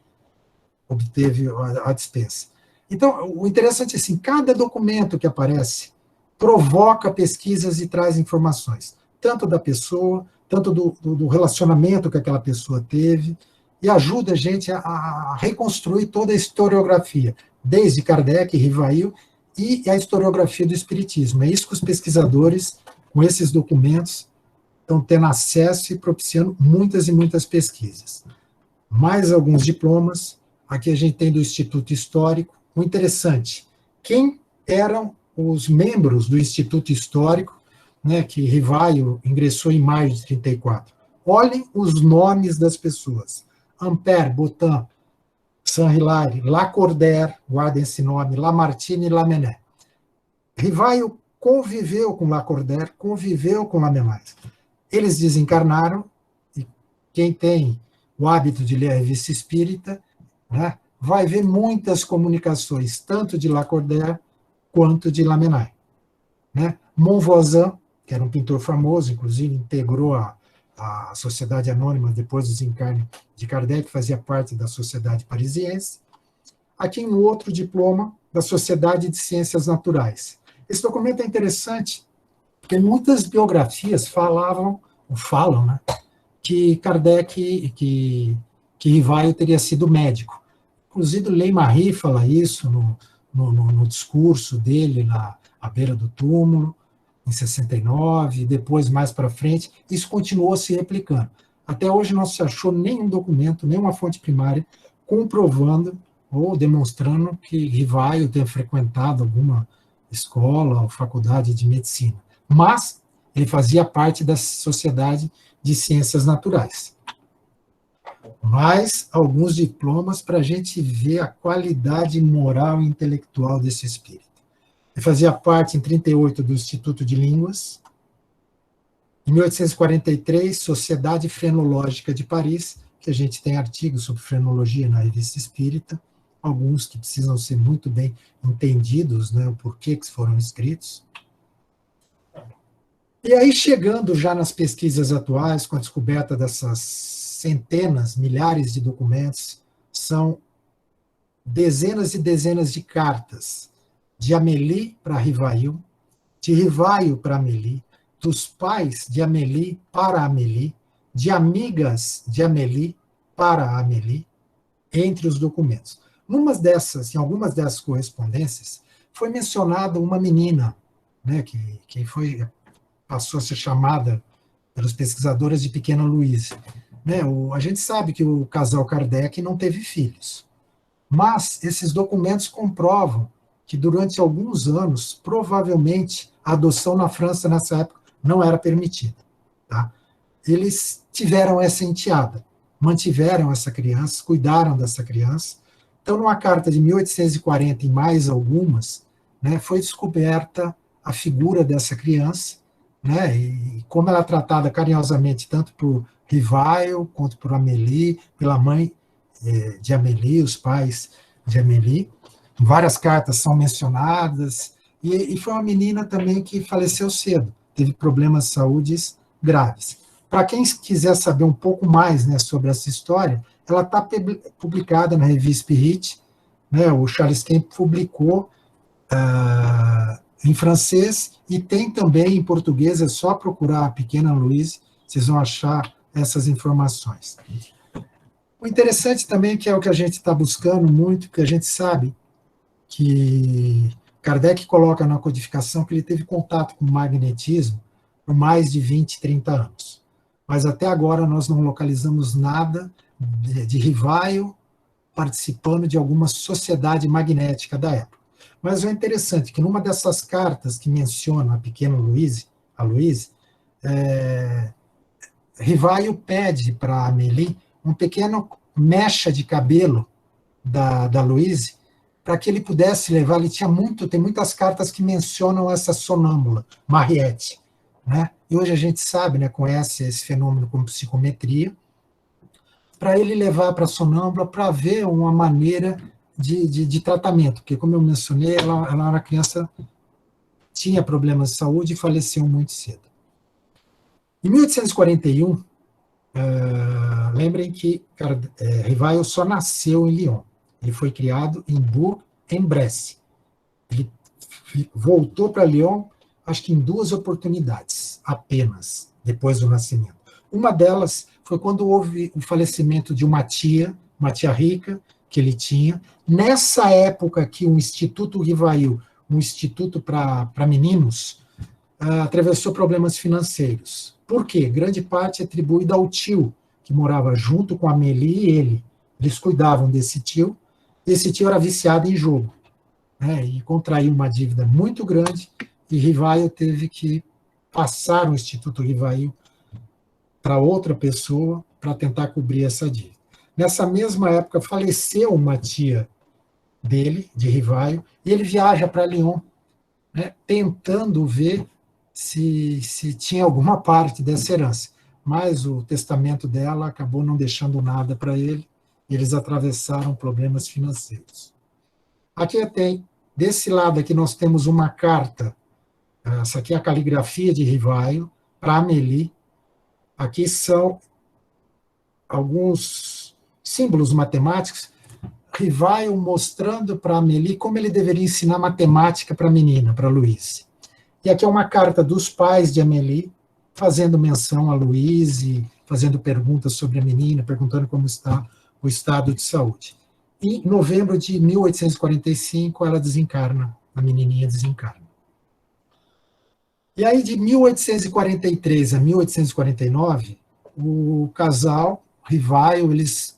obteve a dispensa. Então, o interessante é assim, cada documento que aparece provoca pesquisas e traz informações, tanto da pessoa, tanto do relacionamento que aquela pessoa teve, e ajuda a gente a reconstruir toda a historiografia, desde Kardec, Rivail, e a historiografia do Espiritismo. É isso que os pesquisadores, com esses documentos, estão tendo acesso e propiciando muitas e muitas pesquisas. Mais alguns diplomas, aqui a gente tem do Instituto Histórico. O interessante, quem eram os membros do Instituto Histórico, né, que Rivaio ingressou em maio de 34. Olhem os nomes das pessoas. Ampère, Botin, Saint-Hilaire, Lacordaire, guardem esse nome, Lamartine e Lamennais. Rivaio conviveu com Lacordaire, conviveu com Lamennais. Eles desencarnaram, e quem tem o hábito de ler a Revista Espírita, né, vai ver muitas comunicações, tanto de Lacordaire quanto de Lamennais. Né? Monvoisin, que era um pintor famoso, inclusive integrou a Sociedade Anônima depois do desencarne de Kardec, fazia parte da Sociedade Parisiense. Aqui um outro diploma da Sociedade de Ciências Naturais. Esse documento é interessante, porque muitas biografias falam, né, que Kardec, que Rivaio teria sido médico. Inclusive, Ley-Marie fala isso no discurso dele à beira do túmulo, em 69, e depois, mais para frente, isso continuou se replicando. Até hoje não se achou nenhum documento, nenhuma fonte primária, comprovando ou demonstrando que Rivaio tenha frequentado alguma escola ou faculdade de medicina. Mas ele fazia parte da Sociedade de Ciências Naturais. Mais alguns diplomas para a gente ver a qualidade moral e intelectual desse espírito. Ele fazia parte, em 1938, do Instituto de Línguas. Em 1843, Sociedade Frenológica de Paris, que a gente tem artigos sobre frenologia na Revista Espírita, alguns que precisam ser muito bem entendidos, né, o porquê que foram escritos. E aí, chegando já nas pesquisas atuais, com a descoberta dessas centenas, milhares de documentos, são dezenas e dezenas de cartas, de Amélie para Rivail, de Rivaio para Amélie, dos pais de Amélie para Amélie, de amigas de Amélie para Amélie, entre os documentos. Em algumas dessas correspondências, foi mencionada uma menina, né, que passou a ser chamada pelos pesquisadores de Pequena Louise. Né, a gente sabe que o casal Kardec não teve filhos, mas esses documentos comprovam que durante alguns anos, provavelmente, a adoção na França nessa época não era permitida. Tá? Eles tiveram essa enteada, mantiveram essa criança, cuidaram dessa criança. Então, numa carta de 1840 e mais algumas, né, foi descoberta a figura dessa criança, né, e como ela é tratada carinhosamente tanto por Rivail quanto por Amélie, pela mãe de Amélie, os pais de Amélie. Várias cartas são mencionadas, e foi uma menina também que faleceu cedo, teve problemas de saúde graves. Para quem quiser saber um pouco mais, né, sobre essa história, ela está publicada na revista Spirit, né, o Charles Kemp publicou em francês, e tem também em português, é só procurar a Pequena Louise, vocês vão achar essas informações. O interessante também, que é o que a gente está buscando muito, porque a gente sabe que Kardec coloca na codificação que ele teve contato com o magnetismo por mais de 20, 30 anos. Mas até agora nós não localizamos nada de Rivail participando de alguma sociedade magnética da época. Mas o interessante é que numa dessas cartas que menciona a Pequena Louise, Rivail pede para Amélie um pequeno mecha de cabelo da Louise, para que ele pudesse levar. Tem muitas cartas que mencionam essa sonâmbula, Mariette, né? E hoje a gente sabe, né, conhece esse fenômeno como psicometria, para ele levar para a sonâmbula para ver uma maneira de tratamento, porque, como eu mencionei, ela era uma criança, tinha problemas de saúde e faleceu muito cedo. Em 1841, lembrem que Rivail só nasceu em Lyon. Ele foi criado em Bourg-en-Bresse. Ele voltou para Lyon, acho que em 2 oportunidades, apenas, depois do nascimento. Uma delas foi quando houve o falecimento de uma tia rica, que ele tinha. Nessa época que o Instituto Rivail, um instituto para meninos, atravessou problemas financeiros. Por quê? Grande parte é atribuída ao tio, que morava junto com a Amélie e ele. Eles cuidavam desse tio. Esse tio era viciado em jogo, né, e contraiu uma dívida muito grande, e Rivail teve que passar o Instituto Rivail para outra pessoa para tentar cobrir essa dívida. Nessa mesma época, faleceu uma tia dele, de Rivail, e ele viaja para Lyon, né, tentando ver se tinha alguma parte dessa herança. Mas o testamento dela acabou não deixando nada para ele, e eles atravessaram problemas financeiros. Aqui desse lado aqui nós temos uma carta, essa aqui é a caligrafia de Rivail, para Amélie. Aqui são alguns símbolos matemáticos, Rivail mostrando para Amélie como ele deveria ensinar matemática para a menina, para Louise. E aqui é uma carta dos pais de Amélie, fazendo menção a Louise, fazendo perguntas sobre a menina, perguntando como está o estado de saúde. Em novembro de 1845, ela desencarna, a menininha desencarna. E aí, de 1843 a 1849, o casal Rivail, eles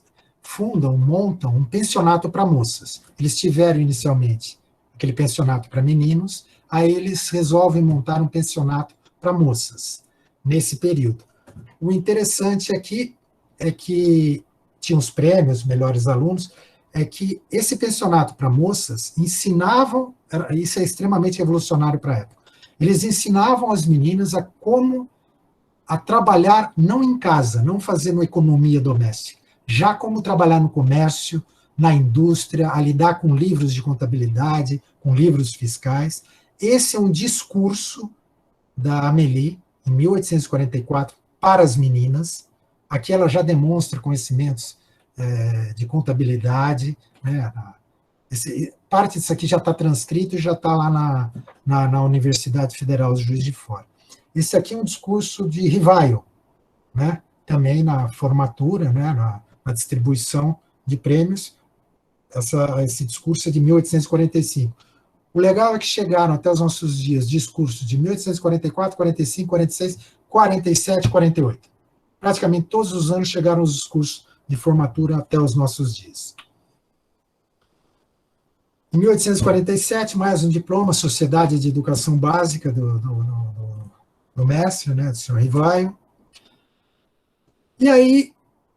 montam um pensionato para moças. Eles tiveram inicialmente aquele pensionato para meninos, aí eles resolvem montar um pensionato para moças, nesse período. O interessante aqui é que tinha os prêmios, melhores alunos, é que esse pensionato para moças ensinavam, isso é extremamente revolucionário para a época, eles ensinavam as meninas a trabalhar não em casa, não fazendo economia doméstica, já como trabalhar no comércio, na indústria, a lidar com livros de contabilidade, com livros fiscais. Esse é um discurso da Amélie, em 1844, para as meninas. Aqui ela já demonstra conhecimentos de contabilidade, né? Parte disso aqui já está transcrito e já está lá na Universidade Federal de Juiz de Fora. Esse aqui é um discurso de Rivaio, né? Também na formatura, né? na distribuição de prêmios. Esse discurso é de 1845. O legal é que chegaram até os nossos dias discursos de 1844, 45, 46, 47, 48. Praticamente todos os anos chegaram os discursos de formatura até os nossos dias. Em 1847, mais um diploma, Sociedade de Educação Básica do mestre, né, do senhor Rivaio. E aí,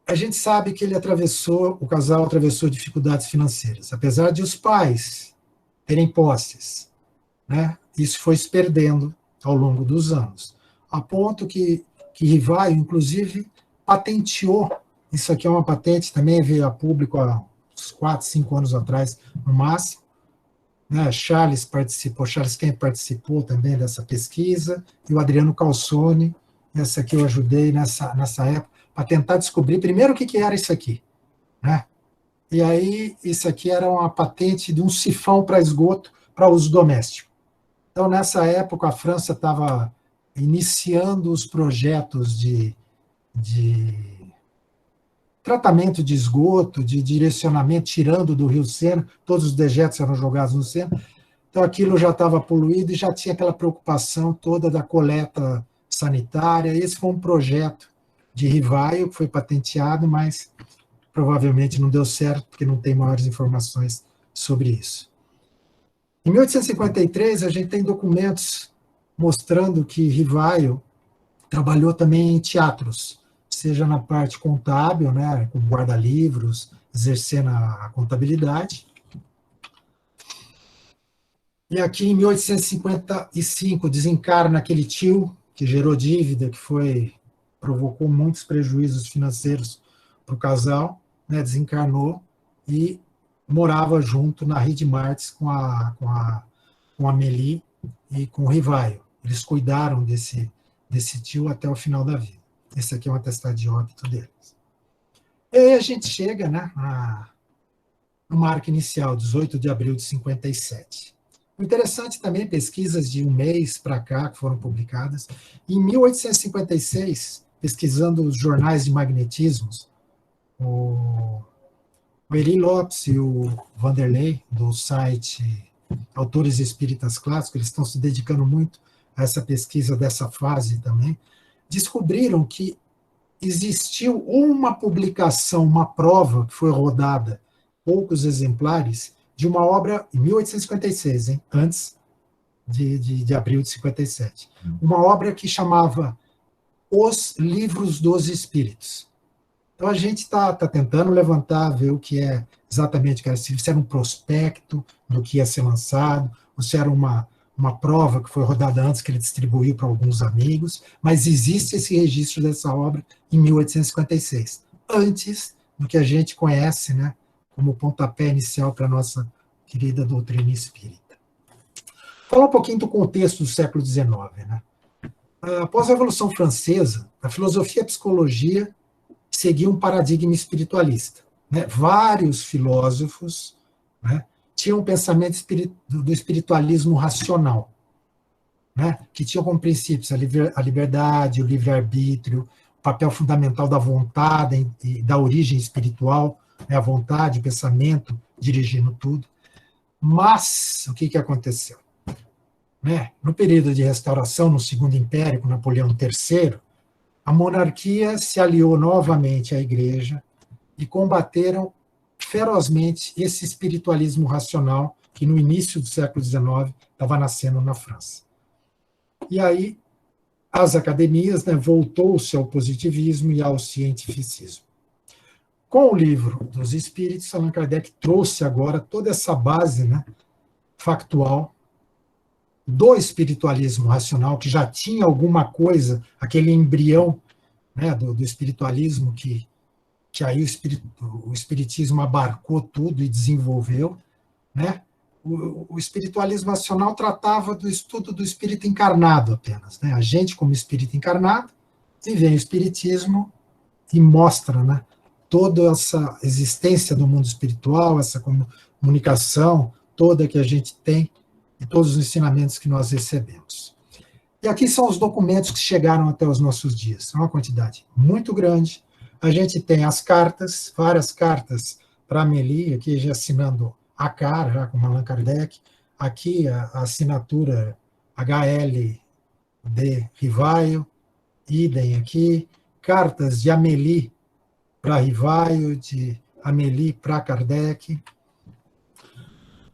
a gente sabe que o casal atravessou dificuldades financeiras. Apesar de os pais terem posses, né, isso foi se perdendo ao longo dos anos. A ponto que Rivaio, inclusive, patenteou, isso aqui é uma patente, também veio a público há uns 4, 5 anos atrás, no máximo, né? Charles Kemp participou também dessa pesquisa, e o Adriano Calzone, essa aqui eu ajudei nessa época, para tentar descobrir primeiro o que era isso aqui, né? E aí, isso aqui era uma patente de um sifão para esgoto para uso doméstico. Então, nessa época, a França estava iniciando os projetos de tratamento de esgoto, de direcionamento, tirando do rio Sena, todos os dejetos eram jogados no Sena, então aquilo já estava poluído e já tinha aquela preocupação toda da coleta sanitária. Esse foi um projeto de Rivaio, que foi patenteado, mas provavelmente não deu certo, porque não tem maiores informações sobre isso. Em 1853, a gente tem documentos mostrando que Rivaio trabalhou também em teatros, seja na parte contábil, né, como guarda-livros, exercendo a contabilidade. E aqui, em 1855, desencarna aquele tio que gerou dívida, que provocou muitos prejuízos financeiros para o casal, né, desencarnou e morava junto na Rede Martes com a Amélie e com o Rivaio. Eles cuidaram desse tio até o final da vida. Esse aqui é um atestado de óbito deles. E aí a gente chega, né, no marco inicial, 18 de abril de 57. O interessante também, pesquisas de um mês para cá, que foram publicadas. Em 1856, pesquisando os jornais de magnetismos, o Eri Lopes e o Vanderlei, do site Autores Espíritas Clássicos, eles estão se dedicando muito a essa pesquisa dessa fase também, descobriram que existiu uma publicação, uma prova que foi rodada, poucos exemplares, de uma obra em 1856, hein, antes de abril de 57. Uma obra que chamava Os Livros dos Espíritos. Então, a gente está tentando levantar, ver o que é exatamente, se era um prospecto do que ia ser lançado, ou se era uma prova que foi rodada antes, que ele distribuiu para alguns amigos, mas existe esse registro dessa obra em 1856, antes do que a gente conhece, né, como pontapé inicial para a nossa querida doutrina espírita. Falar um pouquinho do contexto do século XIX. Né? Após a Revolução Francesa, a filosofia e a psicologia seguiam um paradigma espiritualista. Né? Vários filósofos, né, tinham um pensamento do espiritualismo racional, né, que tinha como princípios a liberdade, o livre-arbítrio, o papel fundamental da vontade e da origem espiritual, né, a vontade, o pensamento dirigindo tudo. Mas, o que aconteceu? Né, no período de restauração, no Segundo Império, com Napoleão III, a monarquia se aliou novamente à Igreja e combateram ferozmente esse espiritualismo racional que no início do século XIX estava nascendo na França. E aí, as academias, né, voltou-se ao positivismo e ao cientificismo. Com o Livro dos Espíritos, Allan Kardec trouxe agora toda essa base, né, factual do espiritualismo racional, que já tinha alguma coisa, aquele embrião, né, do espiritualismo que aí o espiritismo abarcou tudo e desenvolveu, né? O espiritualismo racional tratava do estudo do espírito encarnado apenas, né? A gente como espírito encarnado, e vem o espiritismo e mostra, né, toda essa existência do mundo espiritual, essa comunicação toda que a gente tem e todos os ensinamentos que nós recebemos. E aqui são os documentos que chegaram até os nossos dias. É uma quantidade muito grande. A gente tem as cartas, várias cartas para Amélie, aqui já assinando a cara, já com Allan Kardec. Aqui a assinatura HL de Rivaio, idem aqui. Cartas de Amélie para Rivaio, de Amélie para Kardec.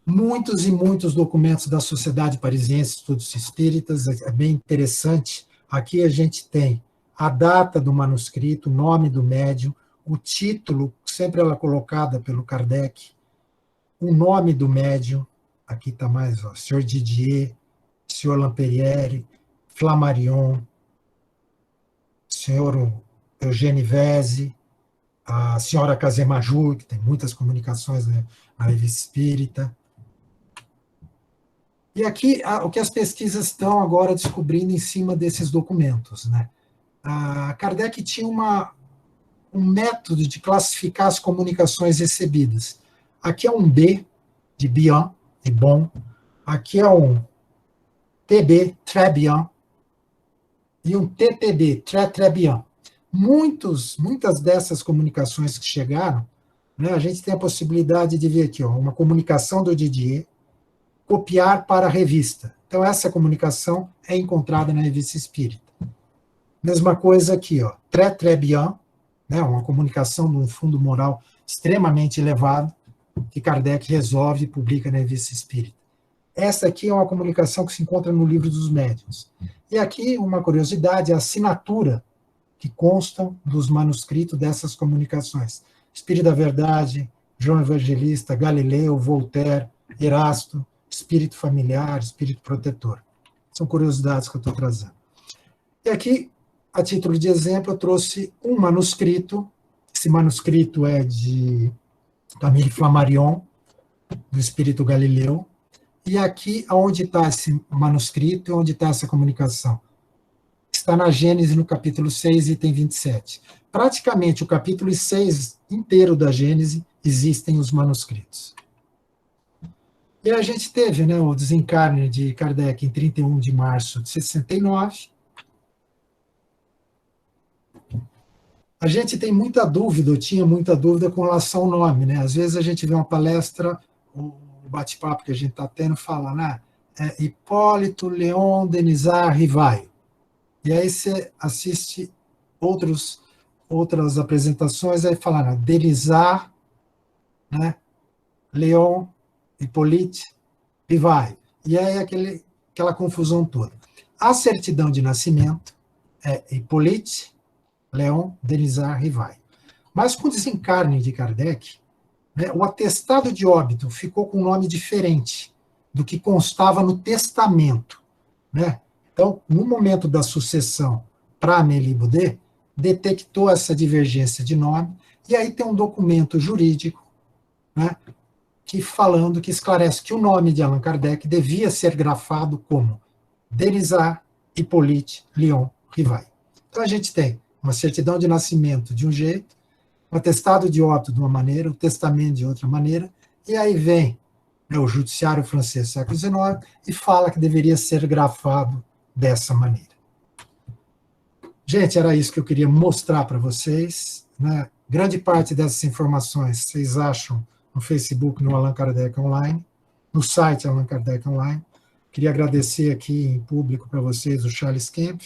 Muitos e muitos documentos da Sociedade Parisiense de Estudos Espíritas, é bem interessante. Aqui a gente tem a data do manuscrito, o nome do médium, o título, sempre ela colocada pelo Kardec, o nome do médium, aqui está mais, ó, Sr. Didier, Sr. Lamperiere, Flammarion, Sr. Eugênio Vese, a senhora Casemajur, que tem muitas comunicações, né, na Revista Espírita. E aqui, o que as pesquisas estão agora descobrindo em cima desses documentos, né? A Kardec tinha um método de classificar as comunicações recebidas. Aqui é um B, de bien, de bom. Aqui é um TB, très bien. E um TTB, très, très bien. Muitas dessas comunicações que chegaram, né, a gente tem a possibilidade de ver aqui, ó, uma comunicação do Didier, copiar para a revista. Então, essa comunicação é encontrada na Revista Espírita. Mesma coisa aqui, ó, très, très bien, né, uma comunicação de um fundo moral extremamente elevado, que Kardec resolve e publica na Revista Espírita. Essa aqui é uma comunicação que se encontra no Livro dos Médiuns. E aqui, uma curiosidade, a assinatura que constam dos manuscritos dessas comunicações. Espírito da Verdade, João Evangelista, Galileu, Voltaire, Erasto, Espírito Familiar, Espírito Protetor. São curiosidades que eu estou trazendo. E aqui, a título de exemplo, eu trouxe um manuscrito. Esse manuscrito é de Camille Flammarion, do Espírito Galileu. E aqui, onde está esse manuscrito e onde está essa comunicação? Está na Gênese, no capítulo 6, item 27. Praticamente o capítulo 6 inteiro da Gênese existem os manuscritos. E a gente teve, né, o desencarne de Kardec em 31 de março de 69. A gente tem muita dúvida, eu tinha muita dúvida com relação ao nome, né? Às vezes a gente vê uma palestra, o bate-papo que a gente está tendo fala, né? Hipólito Leon Denisard Rivaio. E aí você assiste outras apresentações, aí fala, né? Denisard, né? Leon Hippolyte Rivaio. E aí aquela confusão toda. A certidão de nascimento é Hippolyte Leon Denisard Rivaio. Mas com o desencarne de Kardec, né, o atestado de óbito ficou com um nome diferente do que constava no testamento, né? Então, no momento da sucessão para Amélie Boudet, detectou essa divergência de nome, e aí tem um documento jurídico, né, que esclarece que o nome de Allan Kardec devia ser grafado como Denisard Hippolyte Leon Rivaio. Então, a gente tem uma certidão de nascimento de um jeito, um atestado de óbito de uma maneira, o testamento de outra maneira, e aí vem, né, o judiciário francês, século XIX, e fala que deveria ser grafado dessa maneira. Gente, era isso que eu queria mostrar para vocês, né? Grande parte dessas informações vocês acham no Facebook, no Allan Kardec Online, no site Allan Kardec Online. Queria agradecer aqui em público para vocês o Charles Kemp,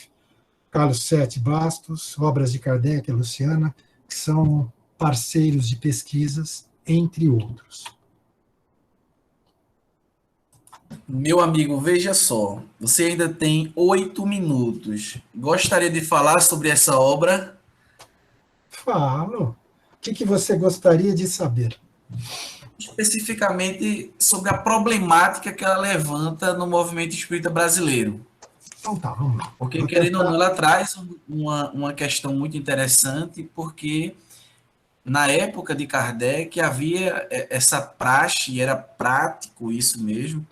Carlos Sete Bastos, Obras de Kardec, a Luciana, que são parceiros de pesquisas, entre outros. Meu amigo, veja só, você ainda tem 8 minutos. Gostaria de falar sobre essa obra? Falo. O que você gostaria de saber? Especificamente sobre a problemática que ela levanta no movimento espírita brasileiro. Então tá, vamos lá. Porque, querendo ou não, ela traz uma questão muito interessante, porque na época de Kardec havia essa praxe, e era prático isso mesmo,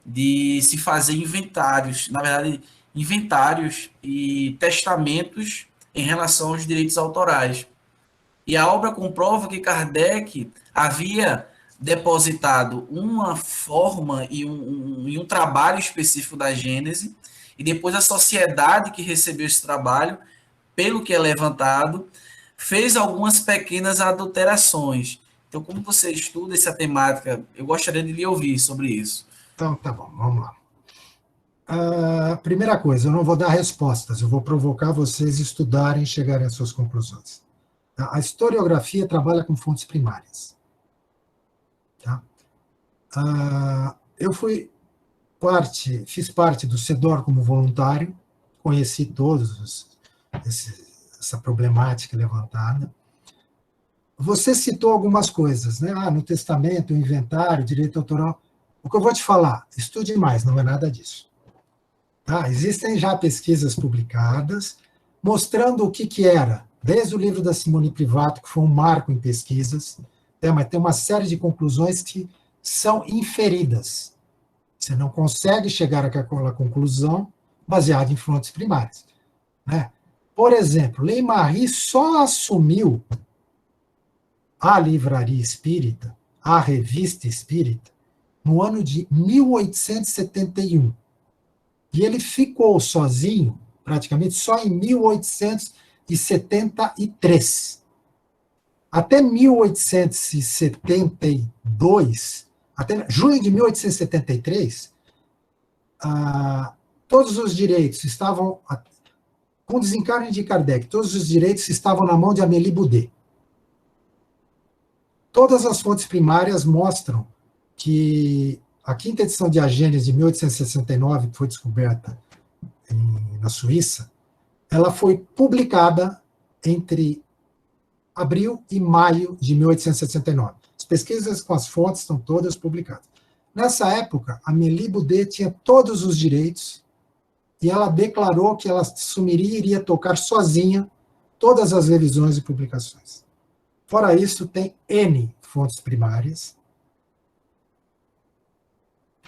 de se fazer inventários, na verdade, inventários e testamentos em relação aos direitos autorais. E a obra comprova que Kardec havia depositado uma forma e um trabalho específico da Gênese, e depois a sociedade que recebeu esse trabalho, pelo que é levantado, fez algumas pequenas adulterações. Então, como você estuda essa temática, eu gostaria de lhe ouvir sobre isso. Então, tá bom, vamos lá. Primeira coisa, eu não vou dar respostas, eu vou provocar vocês a estudarem e chegarem às suas conclusões. Tá? A historiografia trabalha com fontes primárias. Tá? Eu fiz parte do CEDOR como voluntário, conheci todos essa problemática levantada. Você citou algumas coisas, né? No testamento, o inventário, direito autoral. O que eu vou te falar, estude mais, não é nada disso. Tá? Existem já pesquisas publicadas mostrando o que era, desde o livro da Simone Privato, que foi um marco em pesquisas, mas tem uma série de conclusões que são inferidas. Você não consegue chegar àquela conclusão baseada em fontes primárias. Né? Por exemplo, Ley-Marie só assumiu a livraria espírita, a revista espírita, no ano de 1871. E ele ficou sozinho, praticamente, só em 1873. Até 1872, até junho de 1873, todos os direitos estavam, com o desencarne de Kardec, todos os direitos estavam na mão de Amélie Boudet. Todas as fontes primárias mostram que a quinta edição de A Gênese de 1869, que foi descoberta na Suíça, ela foi publicada entre abril e maio de 1869. As pesquisas com as fontes estão todas publicadas. Nessa época, Amélie Boudet tinha todos os direitos e ela declarou que ela assumiria e iria tocar sozinha todas as revisões e publicações. Fora isso, tem N fontes primárias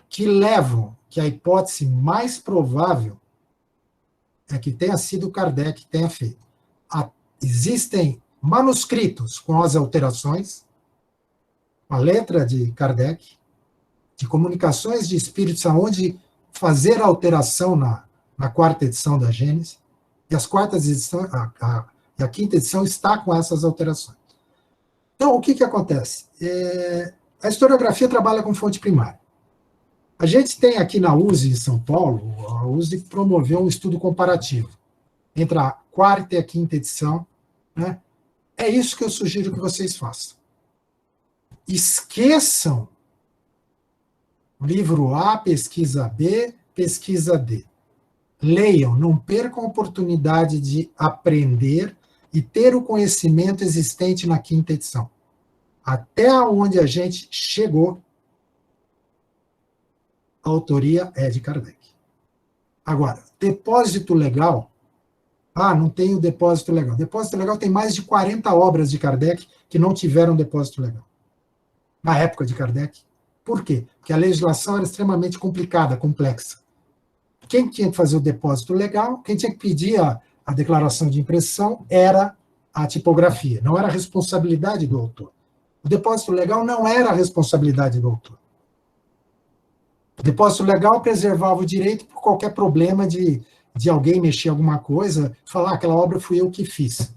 que levam que a hipótese mais provável é que tenha sido Kardec que tenha feito. Existem manuscritos com as alterações, a letra de Kardec, de comunicações de espíritos aonde fazer a alteração na quarta edição da Gênese, e as quartas edições, a quinta edição está com essas alterações. Então, o que acontece? A historiografia trabalha com fonte primária. A gente tem aqui na USE, em São Paulo, a USE promoveu um estudo comparativo entre a quarta e a quinta edição. Né? É isso que eu sugiro que vocês façam. Esqueçam livro A, pesquisa B, pesquisa D. Leiam, não percam a oportunidade de aprender e ter o conhecimento existente na quinta edição. Até onde a gente chegou, a autoria é de Kardec. Agora, depósito legal, não tem o depósito legal. Depósito legal tem mais de 40 obras de Kardec que não tiveram depósito legal. Na época de Kardec. Por quê? Porque a legislação era extremamente complicada, complexa. Quem tinha que fazer o depósito legal, quem tinha que pedir a declaração de impressão era a tipografia, não era a responsabilidade do autor. O depósito legal não era a responsabilidade do autor. O depósito legal preservava o direito por qualquer problema de alguém mexer alguma coisa, falar aquela obra fui eu que fiz.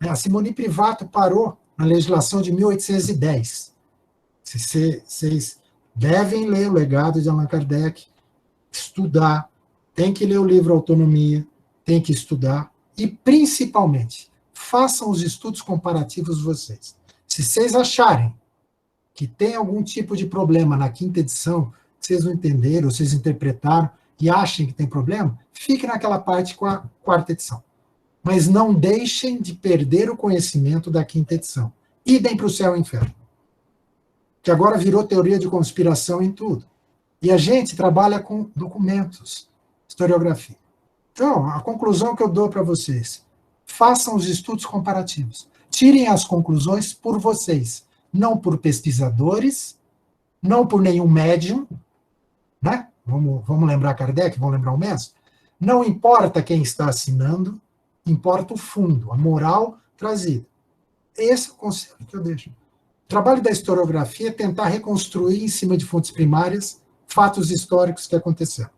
A Simone Privato parou na legislação de 1810. Vocês devem ler o legado de Allan Kardec, estudar, tem que ler o livro Autonomia, tem que estudar, e principalmente, façam os estudos comparativos vocês. Se vocês acharem que tem algum tipo de problema na quinta edição, que vocês não entenderam, vocês interpretaram, e achem que tem problema, fiquem naquela parte com a quarta edição. Mas não deixem de perder o conhecimento da quinta edição. Idem para o céu e o inferno. Que agora virou teoria de conspiração em tudo. E a gente trabalha com documentos, historiografia. Então, a conclusão que eu dou para vocês, façam os estudos comparativos. Tirem as conclusões por vocês, não por pesquisadores, não por nenhum médium, né? Vamos lembrar Kardec, vamos lembrar o mestre? Não importa quem está assinando, importa o fundo, a moral trazida. Esse é o conselho que eu deixo. O trabalho da historiografia é tentar reconstruir, em cima de fontes primárias, fatos históricos que aconteceram.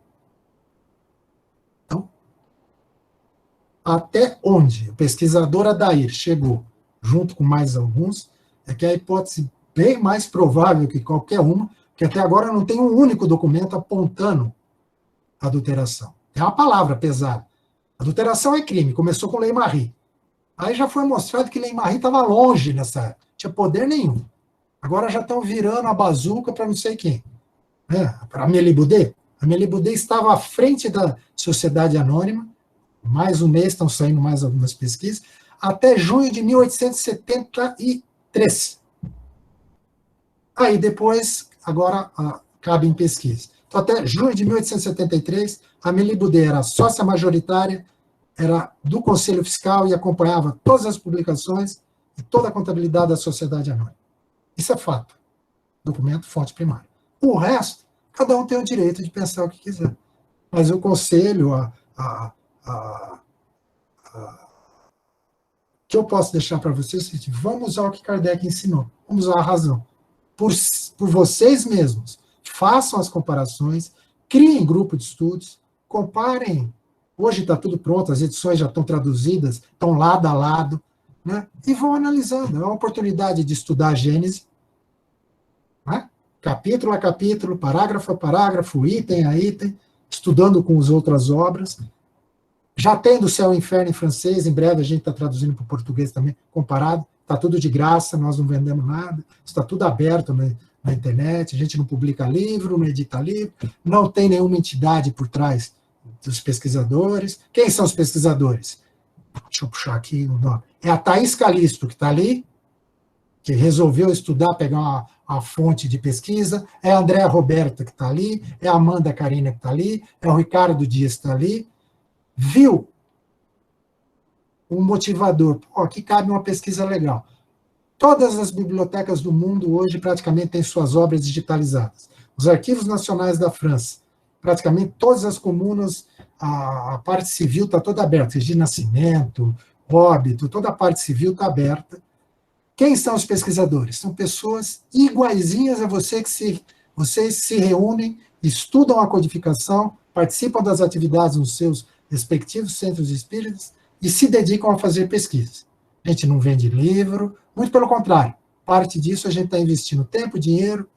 até onde o pesquisador Adair chegou, junto com mais alguns, é que a hipótese bem mais provável que qualquer uma, que até agora não tem um único documento apontando a adulteração. É uma palavra pesada. Adulteração é crime, começou com Lei Marie. Aí já foi mostrado que Lei Marie estava longe nessa área, não tinha poder nenhum. Agora já estão virando a bazuca para não sei quem. Para Amélie Boudet. Amélie Boudet estava à frente da Sociedade Anônima, mais um mês, estão saindo mais algumas pesquisas, até junho de 1873. Aí depois, agora, cabe em pesquisa. Então, até junho de 1873, a Amélie Boudet era sócia majoritária, era do Conselho Fiscal e acompanhava todas as publicações e toda a contabilidade da Sociedade Anônima. Isso é fato. Documento, fonte primária. O resto, cada um tem o direito de pensar o que quiser. Mas o Conselho, que eu posso deixar para vocês, vamos usar o que Kardec ensinou, vamos usar a razão. Por vocês mesmos, façam as comparações, criem grupo de estudos, comparem. Hoje está tudo pronto, as edições já estão traduzidas, estão lado a lado, né? E vão analisando. É uma oportunidade de estudar a Gênese, né? Capítulo a capítulo, parágrafo a parágrafo, item a item, estudando com as outras obras. Já tem do Céu e Inferno em francês, em breve a gente está traduzindo para o português também, comparado. Está tudo de graça, nós não vendemos nada, está tudo aberto na internet, a gente não publica livro, não edita livro, não tem nenhuma entidade por trás dos pesquisadores. Quem são os pesquisadores? Deixa eu puxar aqui o nome. É a Thaís Calisto, que está ali, que resolveu estudar, pegar uma fonte de pesquisa, é a Andréa Roberta, que está ali, é a Amanda Carina, que está ali, é o Ricardo Dias, que está ali. Viu um motivador. Aqui cabe uma pesquisa legal. Todas as bibliotecas do mundo hoje praticamente têm suas obras digitalizadas. Os arquivos nacionais da França, praticamente todas as comunas, a parte civil está toda aberta, de Nascimento, Óbito, toda a parte civil está aberta. Quem são os pesquisadores? São pessoas iguaizinhas a você, vocês se reúnem, estudam a codificação, participam das atividades nos seus respectivos centros espíritas e se dedicam a fazer pesquisas. A gente não vende livro, muito pelo contrário. Parte disso a gente está investindo tempo, dinheiro,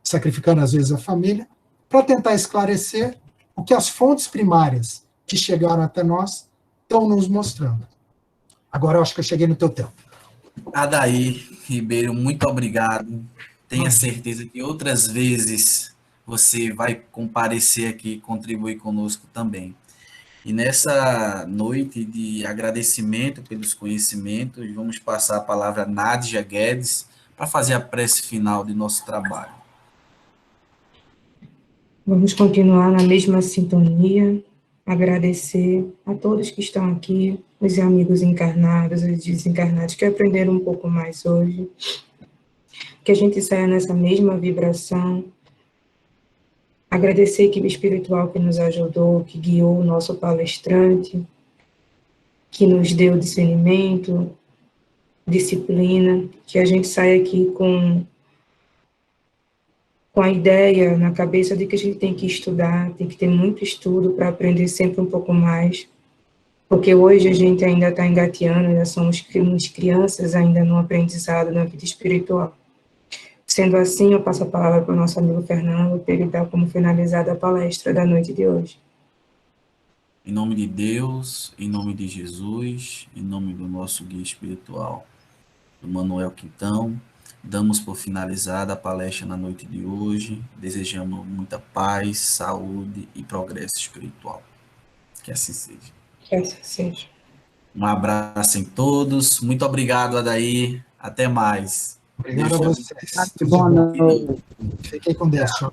sacrificando às vezes a família, para tentar esclarecer o que as fontes primárias que chegaram até nós estão nos mostrando. Agora eu acho que eu cheguei no teu tempo. Adair Ribeiro, muito obrigado. Tenha certeza que outras vezes você vai comparecer aqui e contribuir conosco também. E nessa noite de agradecimento pelos conhecimentos, vamos passar a palavra a Nádia Guedes para fazer a prece final de nosso trabalho. Vamos continuar na mesma sintonia, agradecer a todos que estão aqui, os amigos encarnados, os desencarnados, que aprenderam um pouco mais hoje, que a gente saia nessa mesma vibração. Agradecer a equipe espiritual que nos ajudou, que guiou o nosso palestrante, que nos deu discernimento, disciplina, que a gente saia aqui com a ideia na cabeça de que a gente tem que estudar, tem que ter muito estudo para aprender sempre um pouco mais, porque hoje a gente ainda está engateando, ainda somos crianças ainda no aprendizado na vida espiritual. Sendo assim, eu passo a palavra para o nosso amigo Fernando, para ele dar como finalizada a palestra da noite de hoje. Em nome de Deus, em nome de Jesus, em nome do nosso guia espiritual, do Manuel Quintão, damos por finalizada a palestra na noite de hoje. Desejamos muita paz, saúde e progresso espiritual. Que assim seja. Que assim seja. Um abraço em todos. Muito obrigado, Adair. Até mais. Obrigado a vocês. Boa noite. Fiquem com Deus. Tchau.